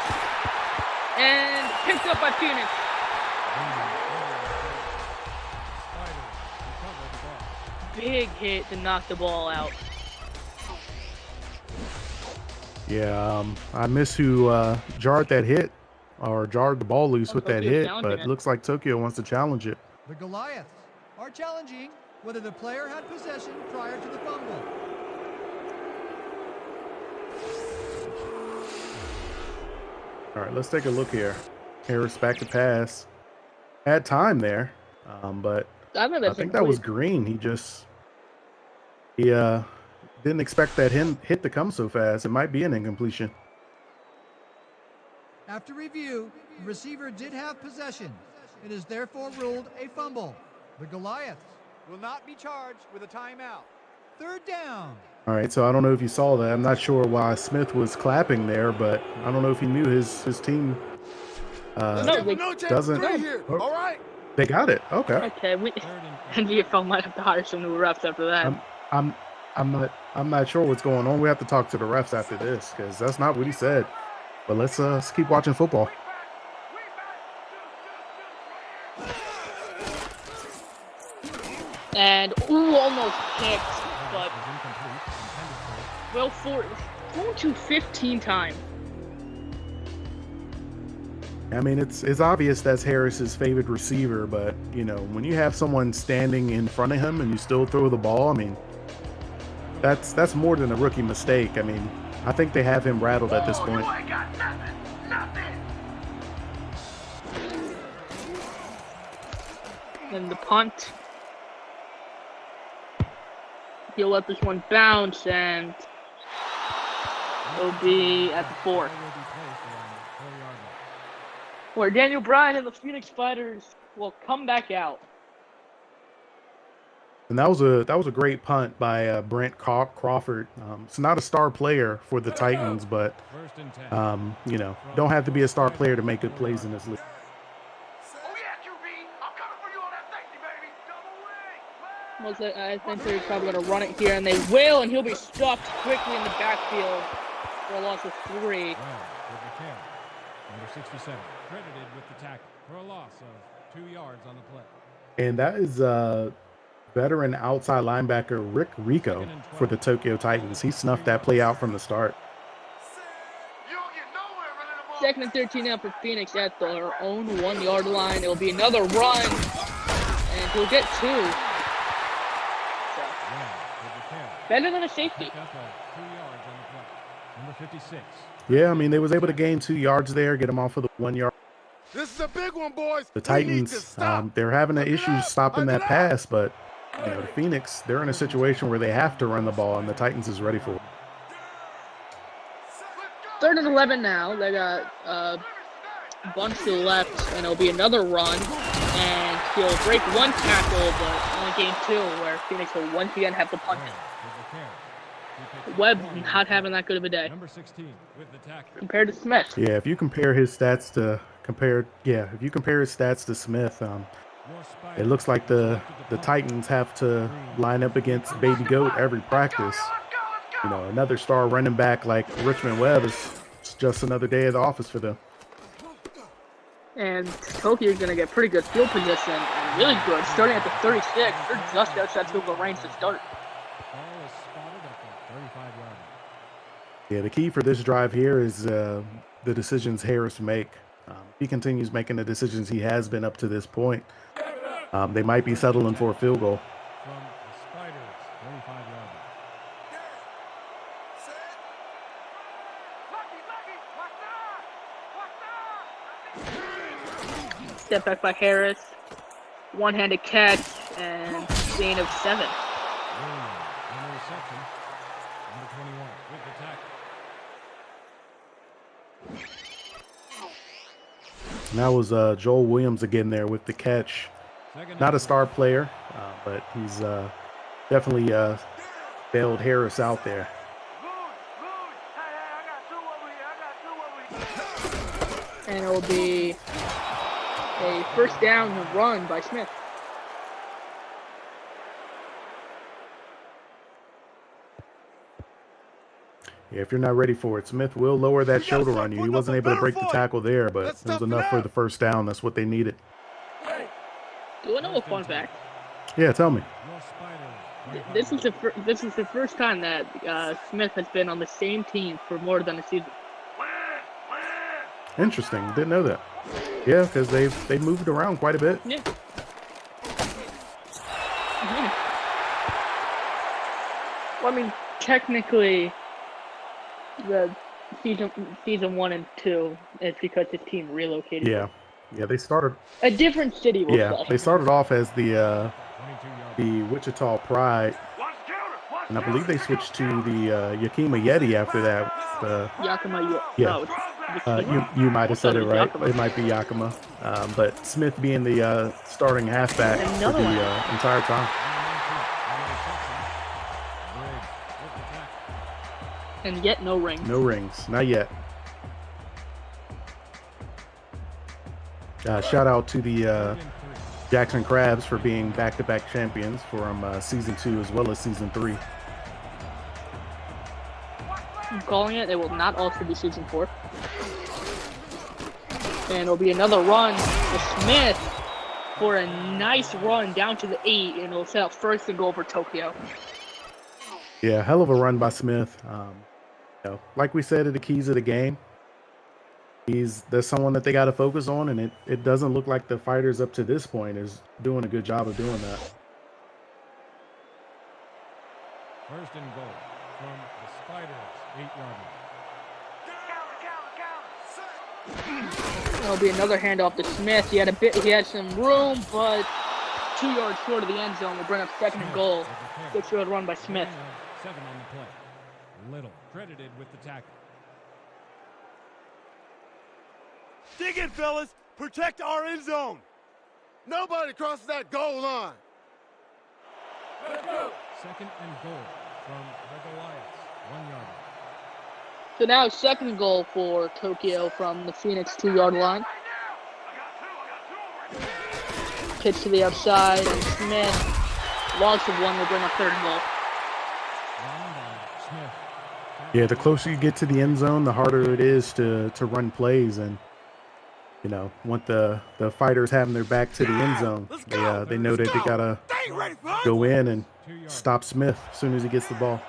And picked up by Phoenix. Big hit to knock the ball out. Yeah, I miss who jarred that hit or jarred the ball loose with that hit, but it looks like Tokyo wants to challenge it. The Goliaths are challenging whether the player had possession prior to the fumble. All right, let's take a look here. Harris back to pass. Had time there, but I think that was green. He didn't expect that hit to come so fast. It might be an incompletion. After review, the receiver did have possession. It is therefore ruled a fumble. The Goliaths will not be charged with a timeout. Third down. All right, so I don't know if you saw that. I'm not sure why Smith was clapping there, but I don't know if he knew his team doesn't. All right. They got it. Okay. Okay, NGFL might have to hire some new refs after that. I'm not sure what's going on. We have to talk to the refs after this because that's not what he said. But let's keep watching football. And almost picked, but well, going to 15 times. I mean, it's obvious that's Harris's favorite receiver, but you know, when you have someone standing in front of him and you still throw the ball, I mean, that's more than a rookie mistake. I mean, I think they have him rattled at this point. I got nothing. And the punt. He'll let this one bounce, and it'll be at the 4. Where Daniel Bryan and the Phoenix Spiders will come back out. And that was a great punt by Brent Crawford. It's not a star player for the Titans, but you know, don't have to be a star player to make good plays in this league. I think they're probably going to run it here, and they will, and he'll be stopped quickly in the backfield for a loss of 3. Number 67, credited with the tackle for a loss of 2 yards on the play. And that is veteran outside linebacker Rick Rico for the Tokyo Titans. He snuffed that play out from the start. Second and 13 now for Phoenix at their own 1-yard line. It'll be another run, and he'll get 2. So, better than a safety. Number 56. Yeah, I mean, they was able to gain 2 yards there, get them off of the 1 yard. This is a big one, boys. The Titans, they're having an issue stopping that pass, but you know, the Phoenix, they're in a situation where they have to run the ball, and the Titans is ready for it. 3rd and 11 now. They got a bunch to the left, and it'll be another run. And he'll break 1 tackle, but only gain 2, where Phoenix will once again have to punt. Webb not having that good of a day Number 16 with the tackle. compared to Smith. Yeah, if you compare his stats to Smith, Your Spiders it looks like the Titans have to line up against Baby Goat every practice. You know, another star running back like Richmond Webb is just another day at the office for them. And Tokyo's going to get pretty good field position, and really good, starting at the 36. They're just outside field goal range to start. Ball is spotted at the 35-yard line. Yeah, the key for this drive here is the decisions Harris make. If he continues making the decisions he has been up to this point, they might be settling for a field goal. From the Spiders, 35-yard line. Step back by Harris. One-handed catch, and gain of 7. Williams, on the reception. Number 21 with the tackle. And that was Joel Williams again there with the catch. Not a star player, but he's definitely bailed Harris out there. And it will be a first down run by Smith. Yeah, if you're not ready for it, Smith will lower that shoulder on you. He wasn't able to break the tackle there, but it was enough for the first down. That's what they needed. Do you know a fun fact? Yeah, tell me. Your Spiders. This is the first time that Smith has been on the same team for more than a season. Interesting. Didn't know that. Yeah, because they've moved around quite a bit. Yeah. Well, I mean, technically, the season 1 and 2 is because his team relocated. Yeah, they started. A different city. We'll say. They started off as the Wichita Pride, and I believe they switched to the Yakima Yeti after that. Yakima. Yeah. No, You might have said it right. Yakima. It might be Yakima, but Smith being the starting halfback for the entire time. And yet no rings. No rings, not yet. Shout out to the Jackson Crabs for being back-to-back champions from season 2 as well as season 3. I'm calling it. It will not also be season 4. And it'll be another run to Smith for a nice run down to the 8, and it'll set up first and goal for Tokyo. Yeah, hell of a run by Smith. Like we said, the keys of the game. There's someone that they got to focus on, and it doesn't look like the Fighters up to this point is doing a good job of doing that. First and goal from the Spiders, 8-yard line. There'll be another handoff to Smith. He had some room, but 2 yards short of the end zone will bring up second and goal. 6-yard run by Smith. 7 on the play. Little credited with the tackle. Dig in, fellas. Protect our end zone. Nobody crosses that goal line. Second and goal from the Goliaths, 1 yard line. So now second and goal for Tokyo from the Phoenix 2-yard line. Pitch to the outside, and Smith, loss of 1 will bring up third and goal. Run by Smith. Yeah, the closer you get to the end zone, the harder it is to run plays, and want the Fighters having their back to the end zone. They know that they gotta go in and stop Smith as soon as he gets the ball.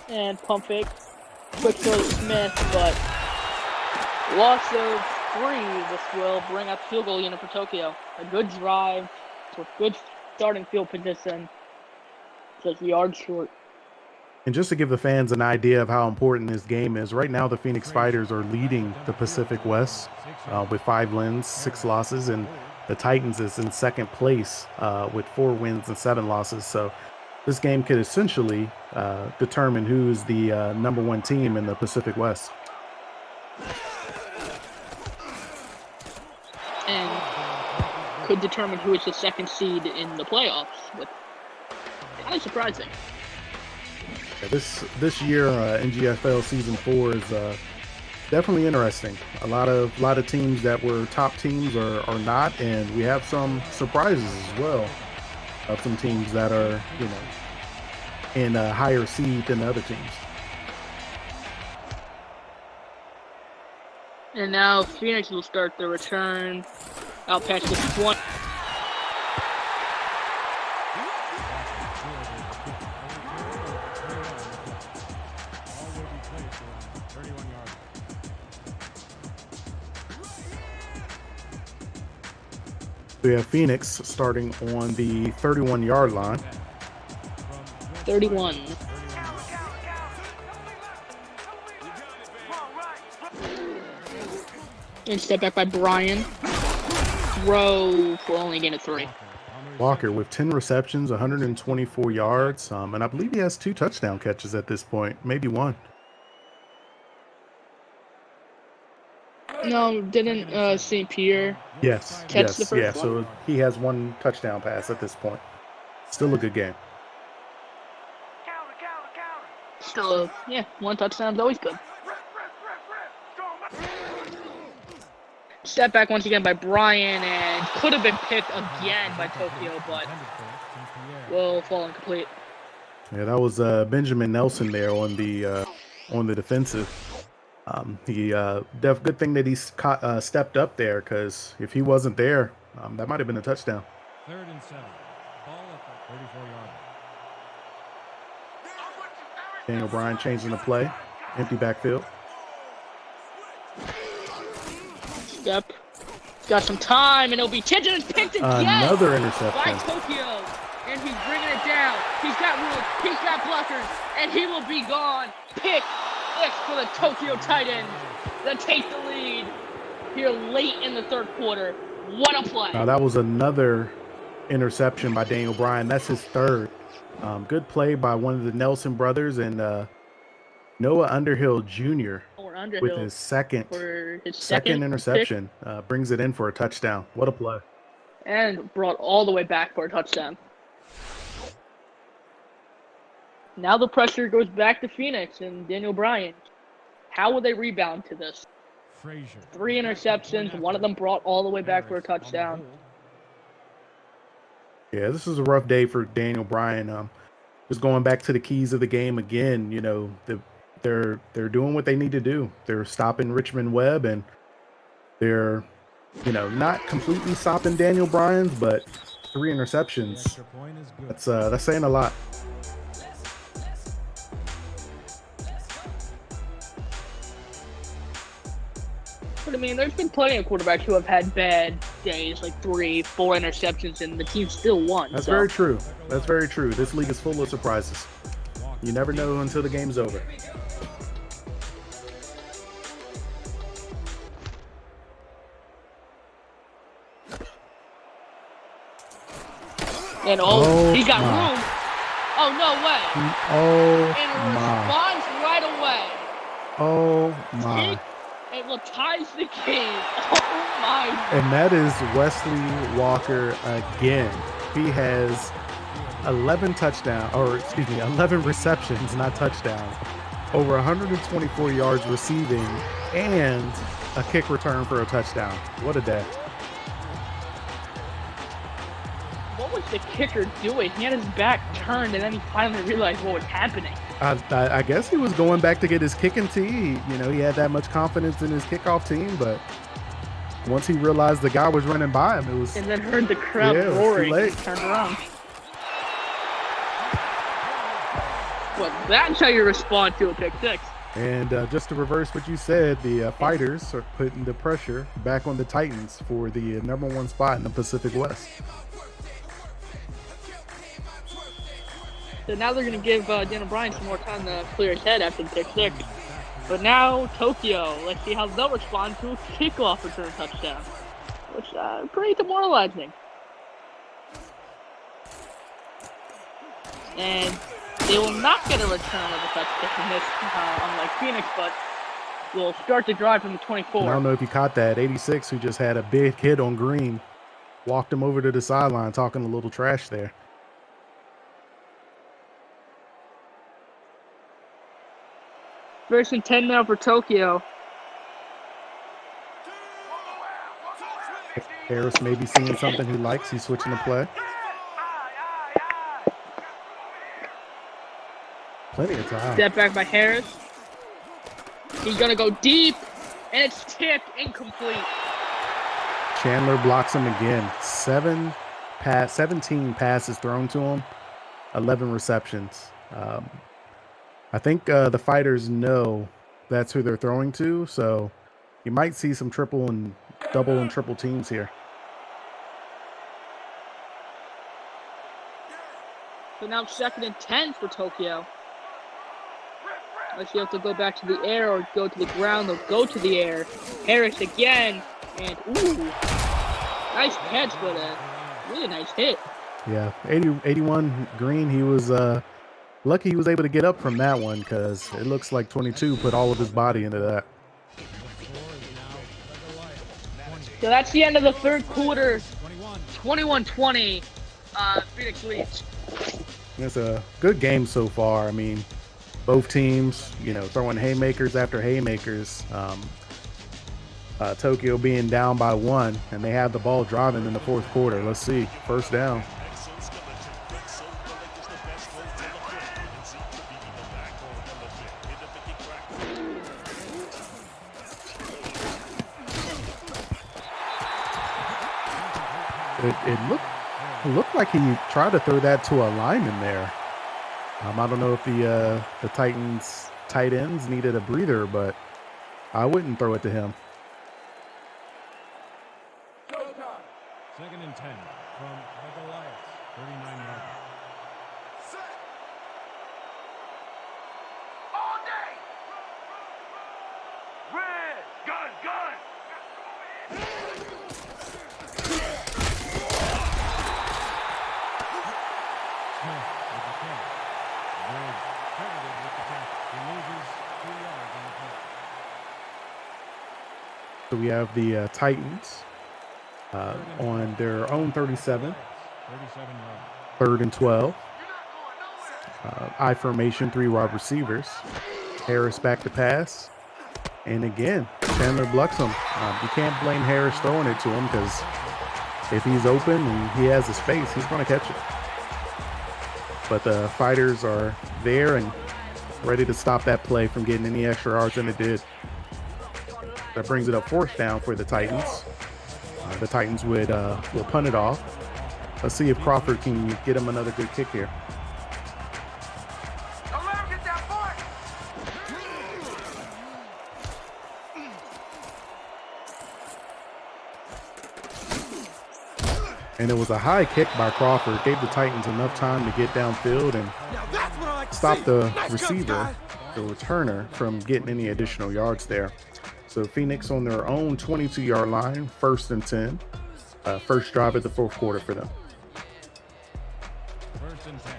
And pump fake. Quick throw to Smith, but loss of 3. This will bring up field goal unit for Tokyo. A good drive with good starting field position. Just yards short. And just to give the fans an idea of how important this game is, right now the Phoenix Fighters are leading the Pacific West with 5 wins, 6 losses, and the Titans is in second place with 4 wins and 7 losses. So this game could essentially determine who's the number 1 team in the Pacific West. And could determine who is the second seed in the playoffs. But kind of surprising. Yeah, this year, NGFL Season 4 is definitely interesting. A lot of teams that were top teams are not, and we have some surprises as well of some teams that are, you know, in a higher seed than the other teams. And now Phoenix will start the return. Out past the 20. We have Phoenix starting on the 31-yard line. 31. And step back by Brian. Throw for only gain of 3. Walker with 10 receptions, 124 yards, and I believe he has 2 touchdown catches at this point, maybe 1. No, didn't St. Pierre catch the first one? So he has 1 touchdown pass at this point. Still a good game. Still, 1 touchdown is always good. Step back once again by Brian, and could have been picked again by Tokyo, but will fall incomplete. Yeah, that was Benjamin Nelson there on the defensive. Good thing that he stepped up there, because if he wasn't there, that might have been a touchdown. 3rd and 7. Ball at the 34-yard line. Daniel Bryan changing the play. Empty backfield. Step. Got some time, and it'll be tipped and picked again. Another By interception. Tokyo. And he's bringing it down. He's got room. He's got blockers. And he will be gone. Pick 6 for the Tokyo Titans that take the lead here late in the 3rd quarter. What a play. That was another interception by Daniel Bryan. That's his 3rd. Good play by one of the Nelson brothers, and Noah Underhill Jr. with his second interception brings it in for a touchdown. What a play. And brought all the way back for a touchdown. Now the pressure goes back to Phoenix and Daniel Bryan. How will they rebound to this? Frazier. 3 interceptions, one of them brought all the way back for a touchdown. Yeah, this is a rough day for Daniel Bryan. Just going back to the keys of the game again, you know, they're doing what they need to do. They're stopping Richmond Webb, and they're, you know, not completely stopping Daniel Bryan's, but 3 interceptions. That's saying a lot. But I mean, there's been plenty of quarterbacks who have had bad days, like 3, 4 interceptions, and the team still won. That's very true. That's very true. This league is full of surprises. You never know until the game's over. And he got room. Oh, no way. And responds right away. Oh my. It will ties the game. Oh my. And that is Wesley Walker again. He has 11 receptions, not touchdowns, over 124 yards receiving, and a kick return for a touchdown. What a day. What was the kicker doing? He had his back turned, and then he finally realized what was happening. I guess he was going back to get his kicking tee. You know, he had that much confidence in his kickoff team, but once he realized the guy was running by him, it was... And then heard the crowd roaring, he turned around. Well, that's how you respond to a pick 6. And just to reverse what you said, the Fighters are putting the pressure back on the Titans for the #1 spot in the Pacific West. So now they're going to give Daniel Bryan some more time to clear his head after the pick 6. But now Tokyo, let's see how they'll respond to a kickoff return touchdown, which is pretty demoralizing. And they will not get a return of a touchdown in this, unlike Phoenix, but will start the drive from the 24. And I don't know if you caught that. 86, who just had a big hit on Green, walked him over to the sideline, talking a little trash there. First and 10 now for Tokyo. Harris may be seeing something he likes. He's switching the play. Plenty of time. Step back by Harris. He's going to go deep, and it's tipped, incomplete. Chandler blocks him again. 17 passes thrown to him, 11 receptions. I think the Fighters know that's who they're throwing to, so you might see some double and triple teams here. So now 2nd and 10 for Tokyo. Unless you have to go back to the air or go to the ground, they'll go to the air. Harris again, and ooh, nice catch, but a really nice hit. Yeah, 81 Green, he was lucky he was able to get up from that one because it looks like 22 put all of his body into that. So that's the end of the 3rd quarter. 21-20, Phoenix leads. It's a good game so far. I mean, both teams, throwing haymakers after haymakers. Tokyo being down by 1, and they have the ball driving in the 4th quarter. Let's see, first down. It looked like he tried to throw that to a lineman there. I don't know if the Titans tight ends needed a breather, but I wouldn't throw it to him. 2nd and 10 from the Goliaths, 39 yards. All day. Red, gun. Smith with the catch. Woods credited with the catch. He loses 2 yards on the play. So we have the Titans on their own 37. 37 yards. 3rd and 12. I formation, 3 wide receivers. Harris back to pass. And again, Chandler blocks him. You can't blame Harris throwing it to him because if he's open and he has the space, he's going to catch it. But the Fighters are there and ready to stop that play from getting any extra yards than it did. That brings it up 4th down for the Titans. The Titans will punt it off. Let's see if Crawford can get him another good kick here. Don't let him get that boy. And it was a high kick by Crawford. Gave the Titans enough time to get downfield and stop the receiver, the returner, from getting any additional yards there. So Phoenix on their own 22-yard line, 1st and 10. First drive of the 4th quarter for them. 1st and 10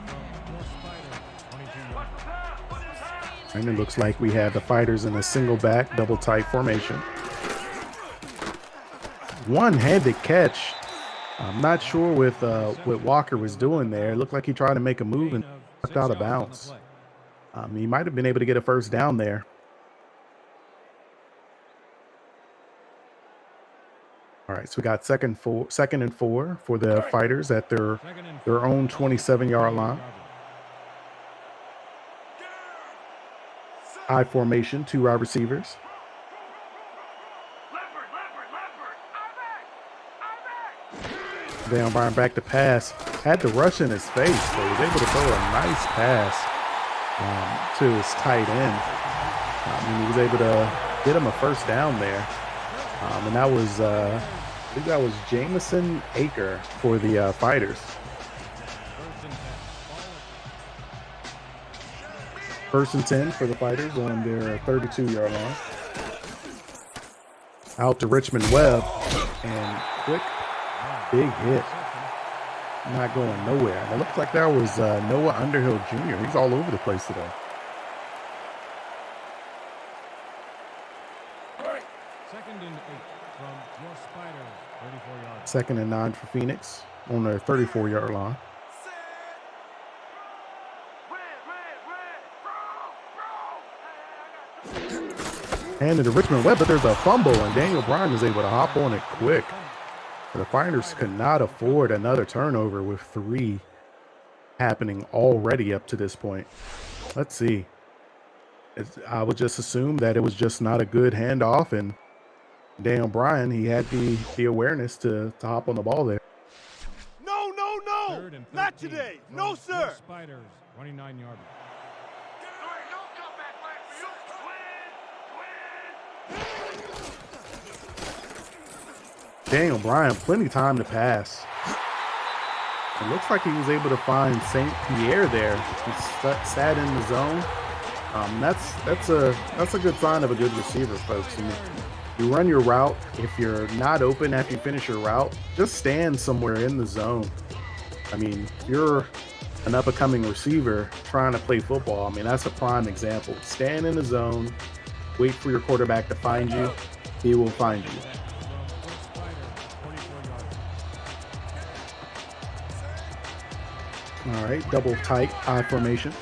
from your Spider, 22 yards. And it looks like we have the Fighters in a single back, double tight formation. One-handed catch. I'm not sure with what Walker was doing there. It looked like he tried to make a move and knocked out of bounds. He might have been able to get a first down there. All right, so we got 2nd and 4 for the Fighters at their own 27-yard line. I formation, 2 wide receivers. Van Byron back to pass. Had the rush in his face, but was able to throw a nice pass to his tight end. And he was able to get him a first down there. And that was, I think that was Jamison Aker for the Fighters. 1st and 10 for the Fighters on their 32-yard line. Out to Richmond Webb, and quick, big hit. Not going nowhere. And it looks like that was Noah Underhill Jr. He's all over the place today. Second and 8 from your Spiders, yards. 2nd and 9 for Phoenix on their 34-yard line. Handed to Richmond Webb, but there's a fumble, and Daniel Bryan is able to hop on it quick. The Fighters could not afford another turnover with 3 happening already up to this point. Let's see. I would just assume that it was just not a good handoff, and Daniel Bryan, he had the awareness to hop on the ball there. No, no, no! Third and Not 13 today! from No, your sir! Spiders, 29-yard. Daniel Bryan, plenty of time to pass. It looks like he was able to find St. Pierre there. He sat in the zone. That's a good sign of a good receiver, folks. You run your route. If you're not open after you finish your route, just stand somewhere in the zone. I mean, if you're an up-and-coming receiver trying to play football, I mean, that's a prime example. Stand in the zone, wait for your quarterback to find you. He will find you. All right, double tight I formation.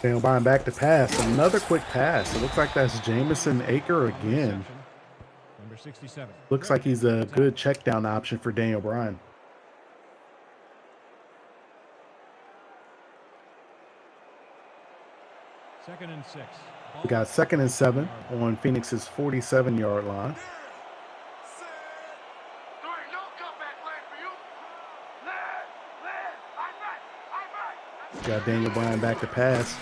Daniel Bryan back to pass. Another quick pass. It looks like that's Jamison Aker again. Number 67. Looks like he's a good check down option for Daniel Bryan. Second and 6. We got 2nd and 7 on Phoenix's 47-yard line. Got Daniel Bryan back to pass.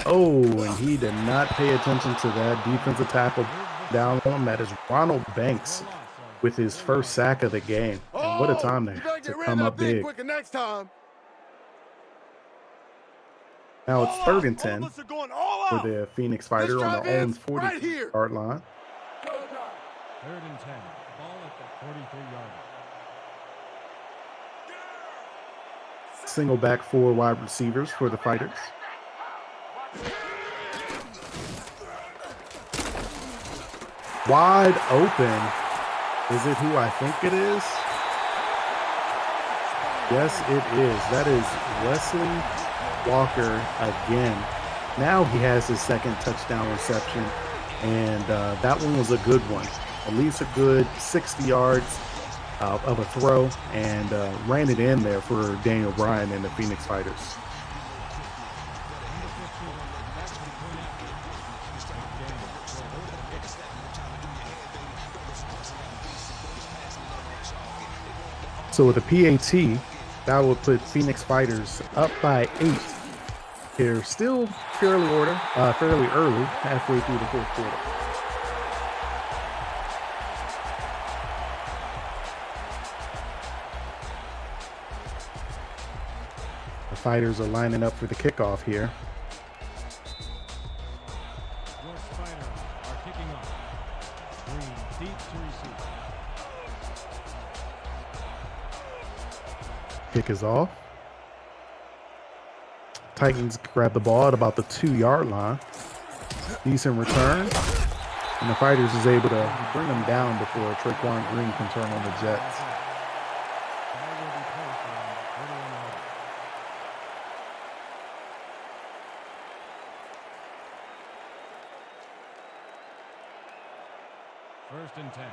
Oh, and he did not pay attention to that defensive tackle down on him. That is Ronald Banks with his first sack of the game. And what a time to come up big. Next time. Now it's 3rd and 10 All of us are going all for out. the Phoenix Fighter on their own Right here. 40-yard line. 3rd and 10. Ball at the 43-yard. Single back 4 wide receivers for the Fighters. Wide open. Is it who I think it is? Yes, it is. That is Wesley Walker again. Now he has his 2nd touchdown reception, and that one was a good one. At least a good 60 yards of a throw, and ran it in there for Daniel Bryan and the Phoenix Fighters. So with a PAT, that would put Phoenix Fighters up by 8. They're still fairly early, halfway through the 4th quarter. The Fighters are lining up for the kickoff here. Your Spiders are kicking off. Green deep to receive. Kick is off. Titans grab the ball at about the 2-yard line. Decent return. And the Fighters is able to bring them down before Traquan Green can turn on the Jets. Ball will be placed on 31-yard. First and 10.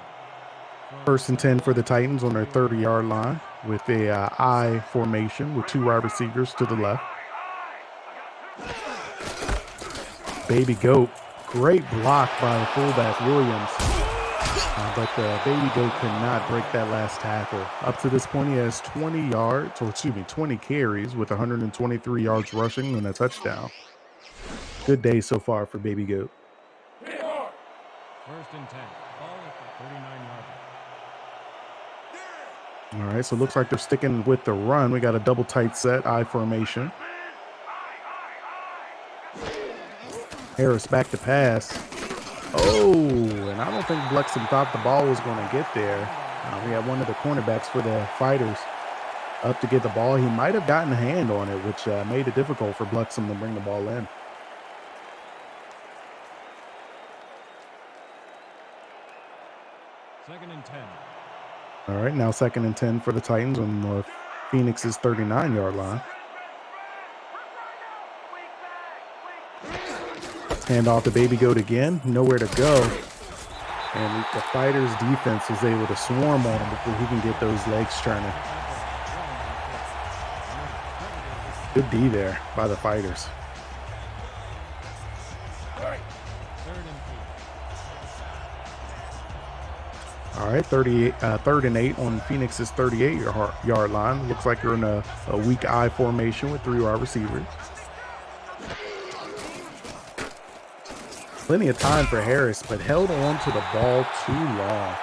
1st and 10 for the Titans on their 30-yard line with a I formation with 2 wide receivers to the left. Baby Goat, great block by the fullback Williams, but Baby Goat could not break that last tackle. Up to this point, he has 20 carries with 123 yards rushing and a touchdown. Good day so far for Baby Goat. 1st and 10. Ball at the 39-yard line. All right, so it looks like they're sticking with the run. We got a double tight set, I formation. Harris back to pass. Oh, and I don't think Blexham thought the ball was going to get there. We had one of the cornerbacks for the Fighters up to get the ball. He might have gotten a hand on it, which made it difficult for Blexham to bring the ball in. Second and 10. All right, now 2nd and 10 for the Titans on the Phoenix's 39-yard line. Hand off to Baby Goat again. Nowhere to go. And the Fighters' defense was able to swarm on him before he can get those legs turning. Good D there by the Fighters. All right, 3rd and 8 on Phoenix's 38-yard line. Looks like you're in a weak eye formation with 3 wide receivers. Plenty of time for Harris, but held on to the ball too long.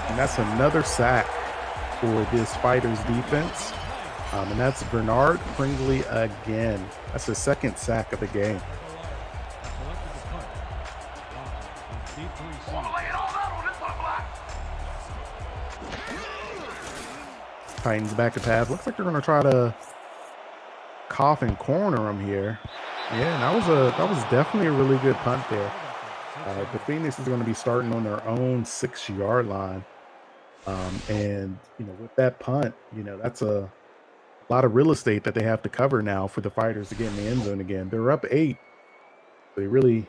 And that's another sack for this Fighters defense. And that's Bernard Pringley again. That's the 2nd sack of the game. Titans back at pass. Looks like they're going to try to cough and corner him here. Yeah, and that was definitely a really good punt there. The Phoenix is going to be starting on their own 6-yard line. And, with that punt, that's a lot of real estate that they have to cover now for the Fighters to get in the end zone again. They're up 8. They really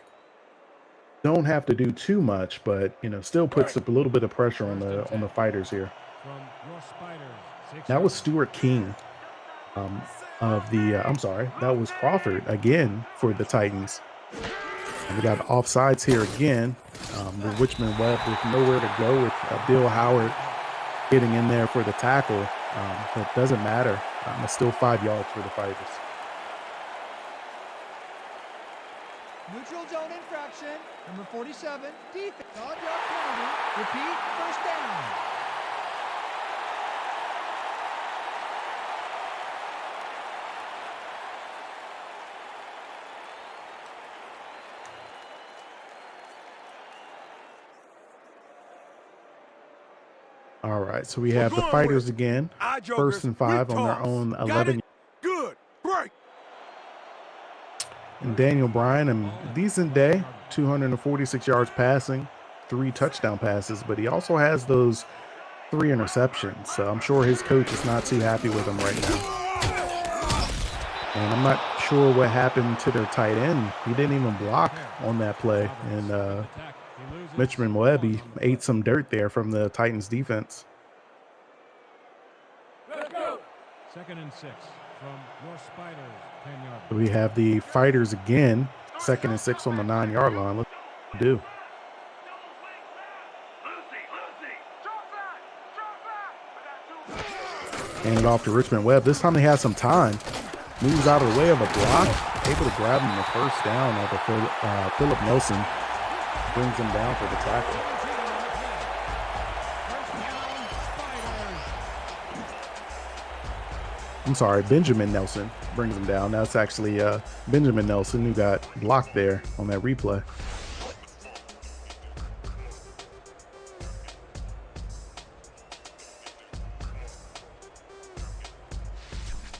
don't have to do too much, but, still puts a little bit of pressure on the Fighters here. That was Stuart King that was Crawford again for the Titans. And we got offsides here again. With Richmond Webb with nowhere to go with Bill Howard getting in there for the tackle. But it doesn't matter. It's still 5 yards for the Fighters. Neutral zone infraction. Number 47, defense. Odd yard penalty. Repeat, first down. All right, so we have the Fighters again. 1st and 5 on their own 11. Good. Break. And Daniel Bryan, a decent day, 246 yards passing, 3 touchdown passes, but he also has those 3 interceptions. So I'm sure his coach is not too happy with him right now. And I'm not sure what happened to their tight end. He didn't even block on that play. And Richmond Webb, he ate some dirt there from the Titans defense. 2nd and 6 from your Spiders, 10-yard. We have the Fighters again, 2nd and 6 on the 9-yard line. Let's do. Hand it off to Richmond Webb. This time he has some time. Moves out of the way of a block. Able to grab him the first down at Philip Nelson. Brings him down for the tackle. I'm sorry, Benjamin Nelson brings him down. That's actually Benjamin Nelson who got blocked there on that replay.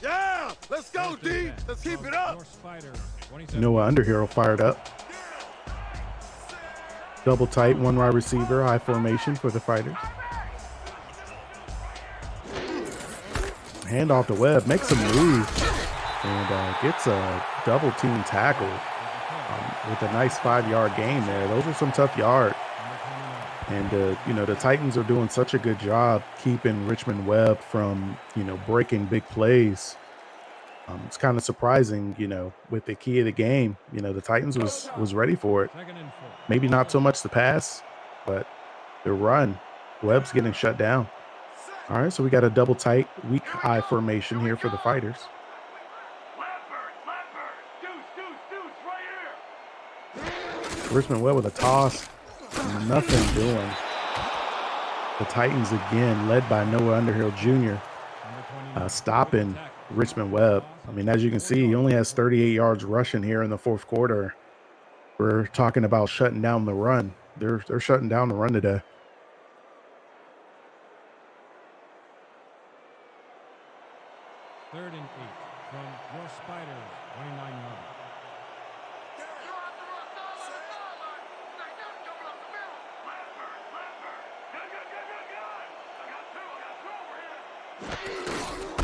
Yeah, let's go, D. Let's keep it up. Noah Underhill fired up. Double tight, 1 wide receiver, high formation for the Fighters. Hand off to Webb, makes a move, and gets a double team tackle with a nice 5-yard gain there. Those are some tough yards. And, the Titans are doing such a good job keeping Richmond Webb from, breaking big plays. It's kind of surprising, with the key of the game, the Titans was ready for it. Maybe not so much the pass, but the run. Webb's getting shut down. All right, so we got a double tight, weak eye formation here for the Fighters. Richmond Webb with a toss. Nothing doing. The Titans again, led by Noah Underhill Jr., stopping Richmond Webb. I mean, as you can see, he only has 38 yards rushing here in the 4th quarter. We're talking about shutting down the run. They're shutting down the run today. Third and 8 from your Spiders, 29-yard.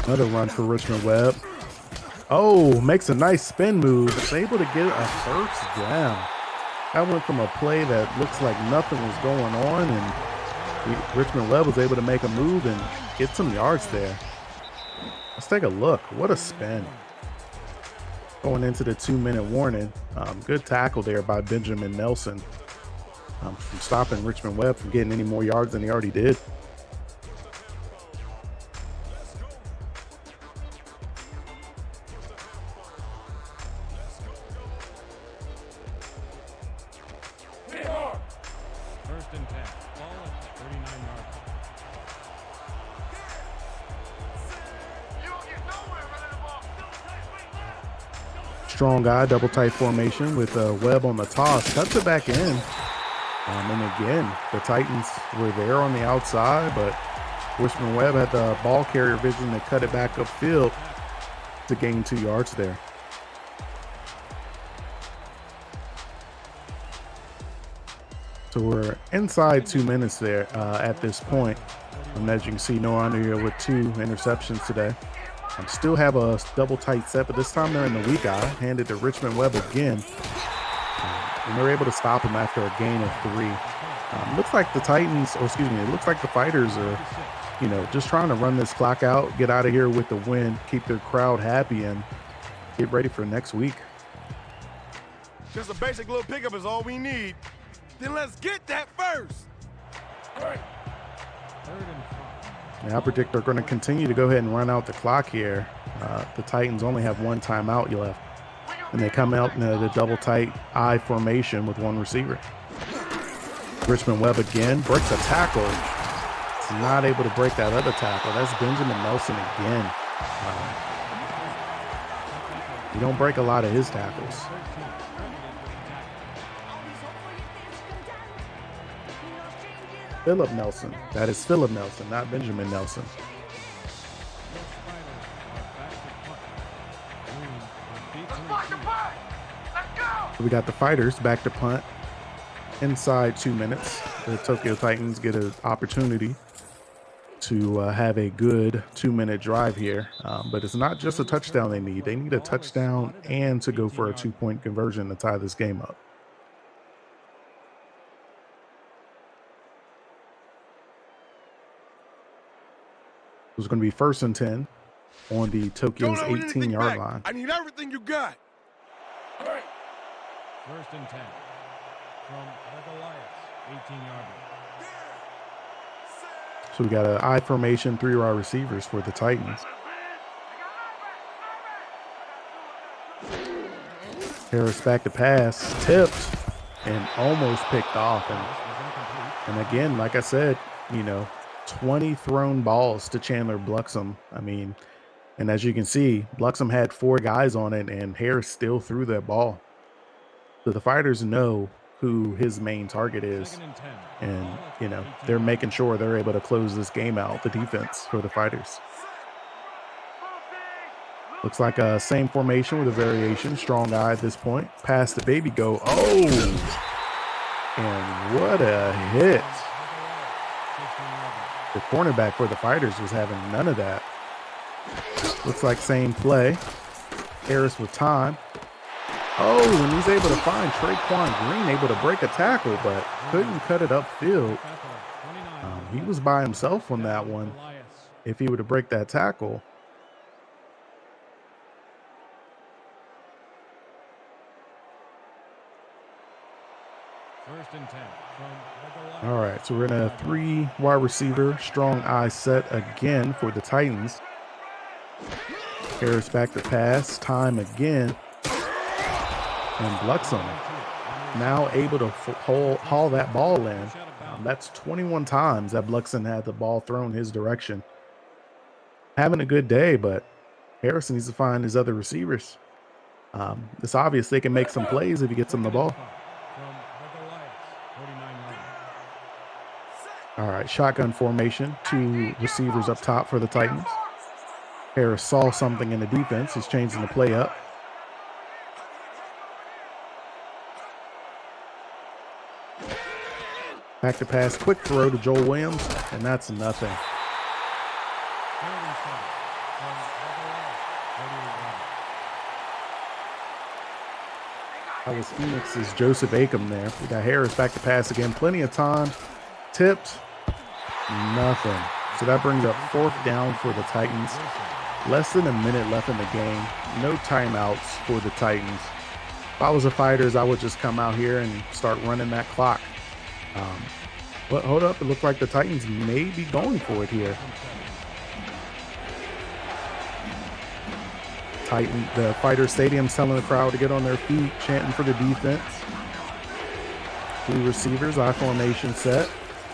Another run for Richmond Webb. Oh, makes a nice spin move. It's able to get a first down. That went from a play that looks like nothing was going on, and Richmond Webb was able to make a move and get some yards there. Let's take a look. What a spin. Going into the 2-minute warning. Good tackle there by Benjamin Nelson from stopping Richmond Webb from getting any more yards than he already did. First and 10. Ball at 39 yards. Strong guy, double tight formation with Webb on the toss. Cuts it back in. And again, the Titans were there on the outside, but Richmond Webb had the ball carrier vision to cut it back upfield to gain 2 yards there. So we're inside 2 minutes there at this point. And as you can see, Noah under here with 2 interceptions today. Still have a double tight set, but this time they're in the weak eye. Handed to Richmond Webb again. And they're able to stop him after a gain of 3. Looks like the Titans, or excuse me, it looks like the Fighters are, just trying to run this clock out, get out of here with the win, keep their crowd happy, and get ready for next week. Just a basic little pickup is all we need. Then let's get that first. Third and 5. Yeah, I predict they're going to continue to go ahead and run out the clock here. The Titans only have 1 timeout left, and they come out in the double tight I formation with 1 receiver. Richmond Webb again breaks a tackle. It's not able to break that other tackle. That's Benjamin Nelson again. You don't break a lot of his tackles. Philip Nelson. That is Philip Nelson, not Benjamin Nelson. So we got the Fighters back to punt inside 2 minutes. The Tokyo Titans get an opportunity to have a good 2-minute drive here. But it's not just a touchdown they need. They need a touchdown and to go for a 2-point conversion to tie this game up. It's going to be 1st and 10 on the Tokyo's 18-yard line. I need everything you got. All right. 1st and 10 from the Goliaths, 18-yard line. So we got an I formation, 3 wide receivers for the Titans. Harris back to pass, tipped, and almost picked off. And again, like I said, 20 thrown balls to Chandler Bluxham. And as you can see, Bluxham had 4 guys on it, and Harris still threw that ball. So the Fighters know who his main target is. And, they're making sure they're able to close this game out, the defense for the Fighters. Looks like a same formation with a variation. Strong guy at this point. Pass the baby go. Oh! And what a hit. The cornerback for the Fighters was having none of that. Looks like same play. Harris with time. Oh, and he's able to find Traquan Green, able to break a tackle, but couldn't cut it upfield. He was by himself on that one. If he were to break that tackle. First and 10 from the Goliaths. All right, so we're in a 3 wide receiver strong I set again for the Titans. Harris back to pass, time again. And Bluxham now able to haul that ball in. That's 21 times that Bluxham had the ball thrown his direction. Having a good day, but Harrison needs to find his other receivers. It's obvious they can make some plays if he gets them the ball. All right, shotgun formation, 2 receivers up top for the Titans. Harris saw something in the defense. He's changing the play up. Back to pass, quick throw to Joel Williams, and that's nothing. from the Goliaths. 31. That was Phoenix's Joseph Acom there. We got Harris back to pass again. Plenty of time. Tipped. Nothing. So that brings up 4th down for the Titans. Less than a minute left in the game. No timeouts for the Titans. If I was a Fighters, I would just come out here and start running that clock. But hold up. It looked like the Titans may be going for it here. The Fighters Stadium's telling the crowd to get on their feet, chanting for the defense. 3 receivers, I formation set.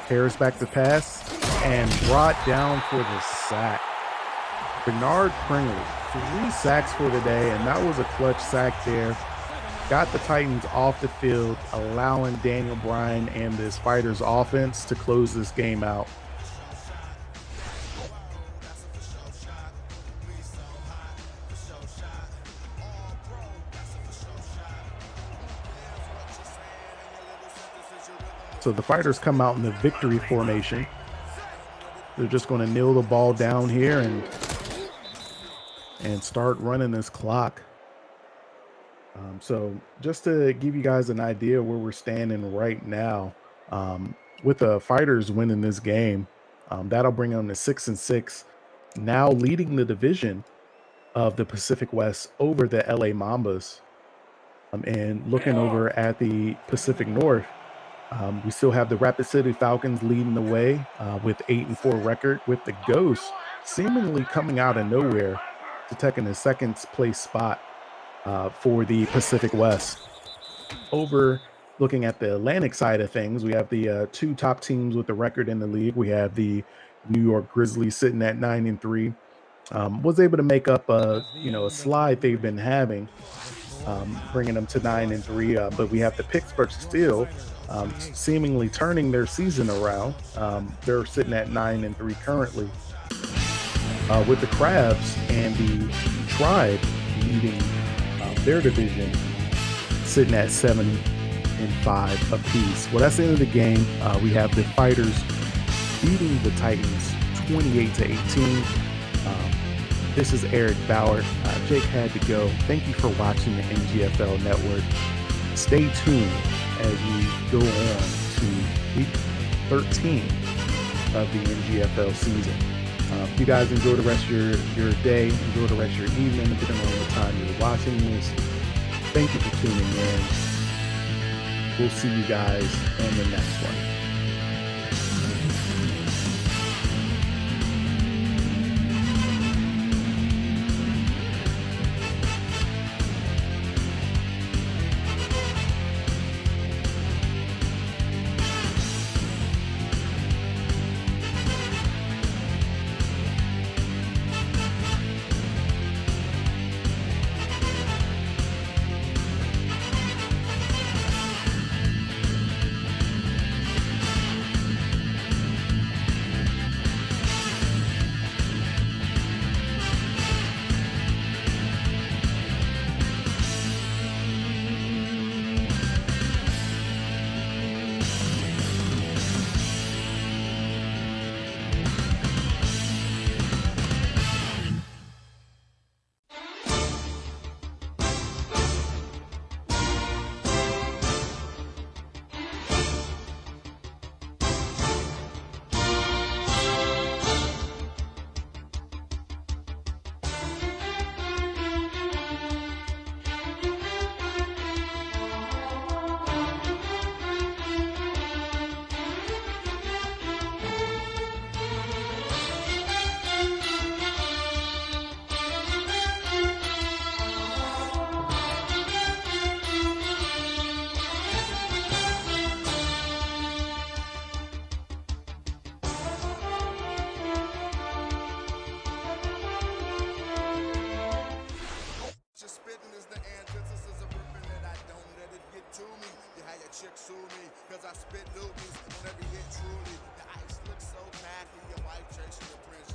Harris back to pass and brought down for the sack. Bernard Pringle, 3 sacks for the day, and that was a clutch sack there. Got the Titans off the field, allowing Daniel Bryan and this Fighters offense to close this game out. So the Fighters come out in the victory formation. They're just going to kneel the ball down here and start running this clock. So just to give you guys an idea where we're standing right now, with the Fighters winning this game, that'll bring them to 6-6, now leading the division of the Pacific West over the LA Mambas. And looking over at the Pacific North, we still have the Rapid City Falcons leading the way with 8-4 record, with the Ghosts seemingly coming out of nowhere to taking the 2nd place spot for the Pacific West. Over looking at the Atlantic side of things, we have the 2 top teams with the record in the league. We have the New York Grizzlies sitting at 9-3. Was able to make up a slide they've been having, bringing them to 9-3. But we have the Pittsburgh Steel seemingly turning their season around. They're sitting at 9-3 currently, with the Crabs and the Tribe leading their division, sitting at 7-5 apiece. Well, that's the end of the game. We have the Fighters beating the Titans 28-18. This is Eric Bauer. Jake had to go. Thank you for watching the NGFL Network. Stay tuned as we go on to week 13 of the NGFL season. You guys enjoy the rest of your day, enjoy the rest of your evening, depending on the time you're watching this. Thank you for tuning in. We'll see you guys on the next one. chick sue me, cause I spit loogies on every hit truly. The ice looks so tacky, your white church and the Prince,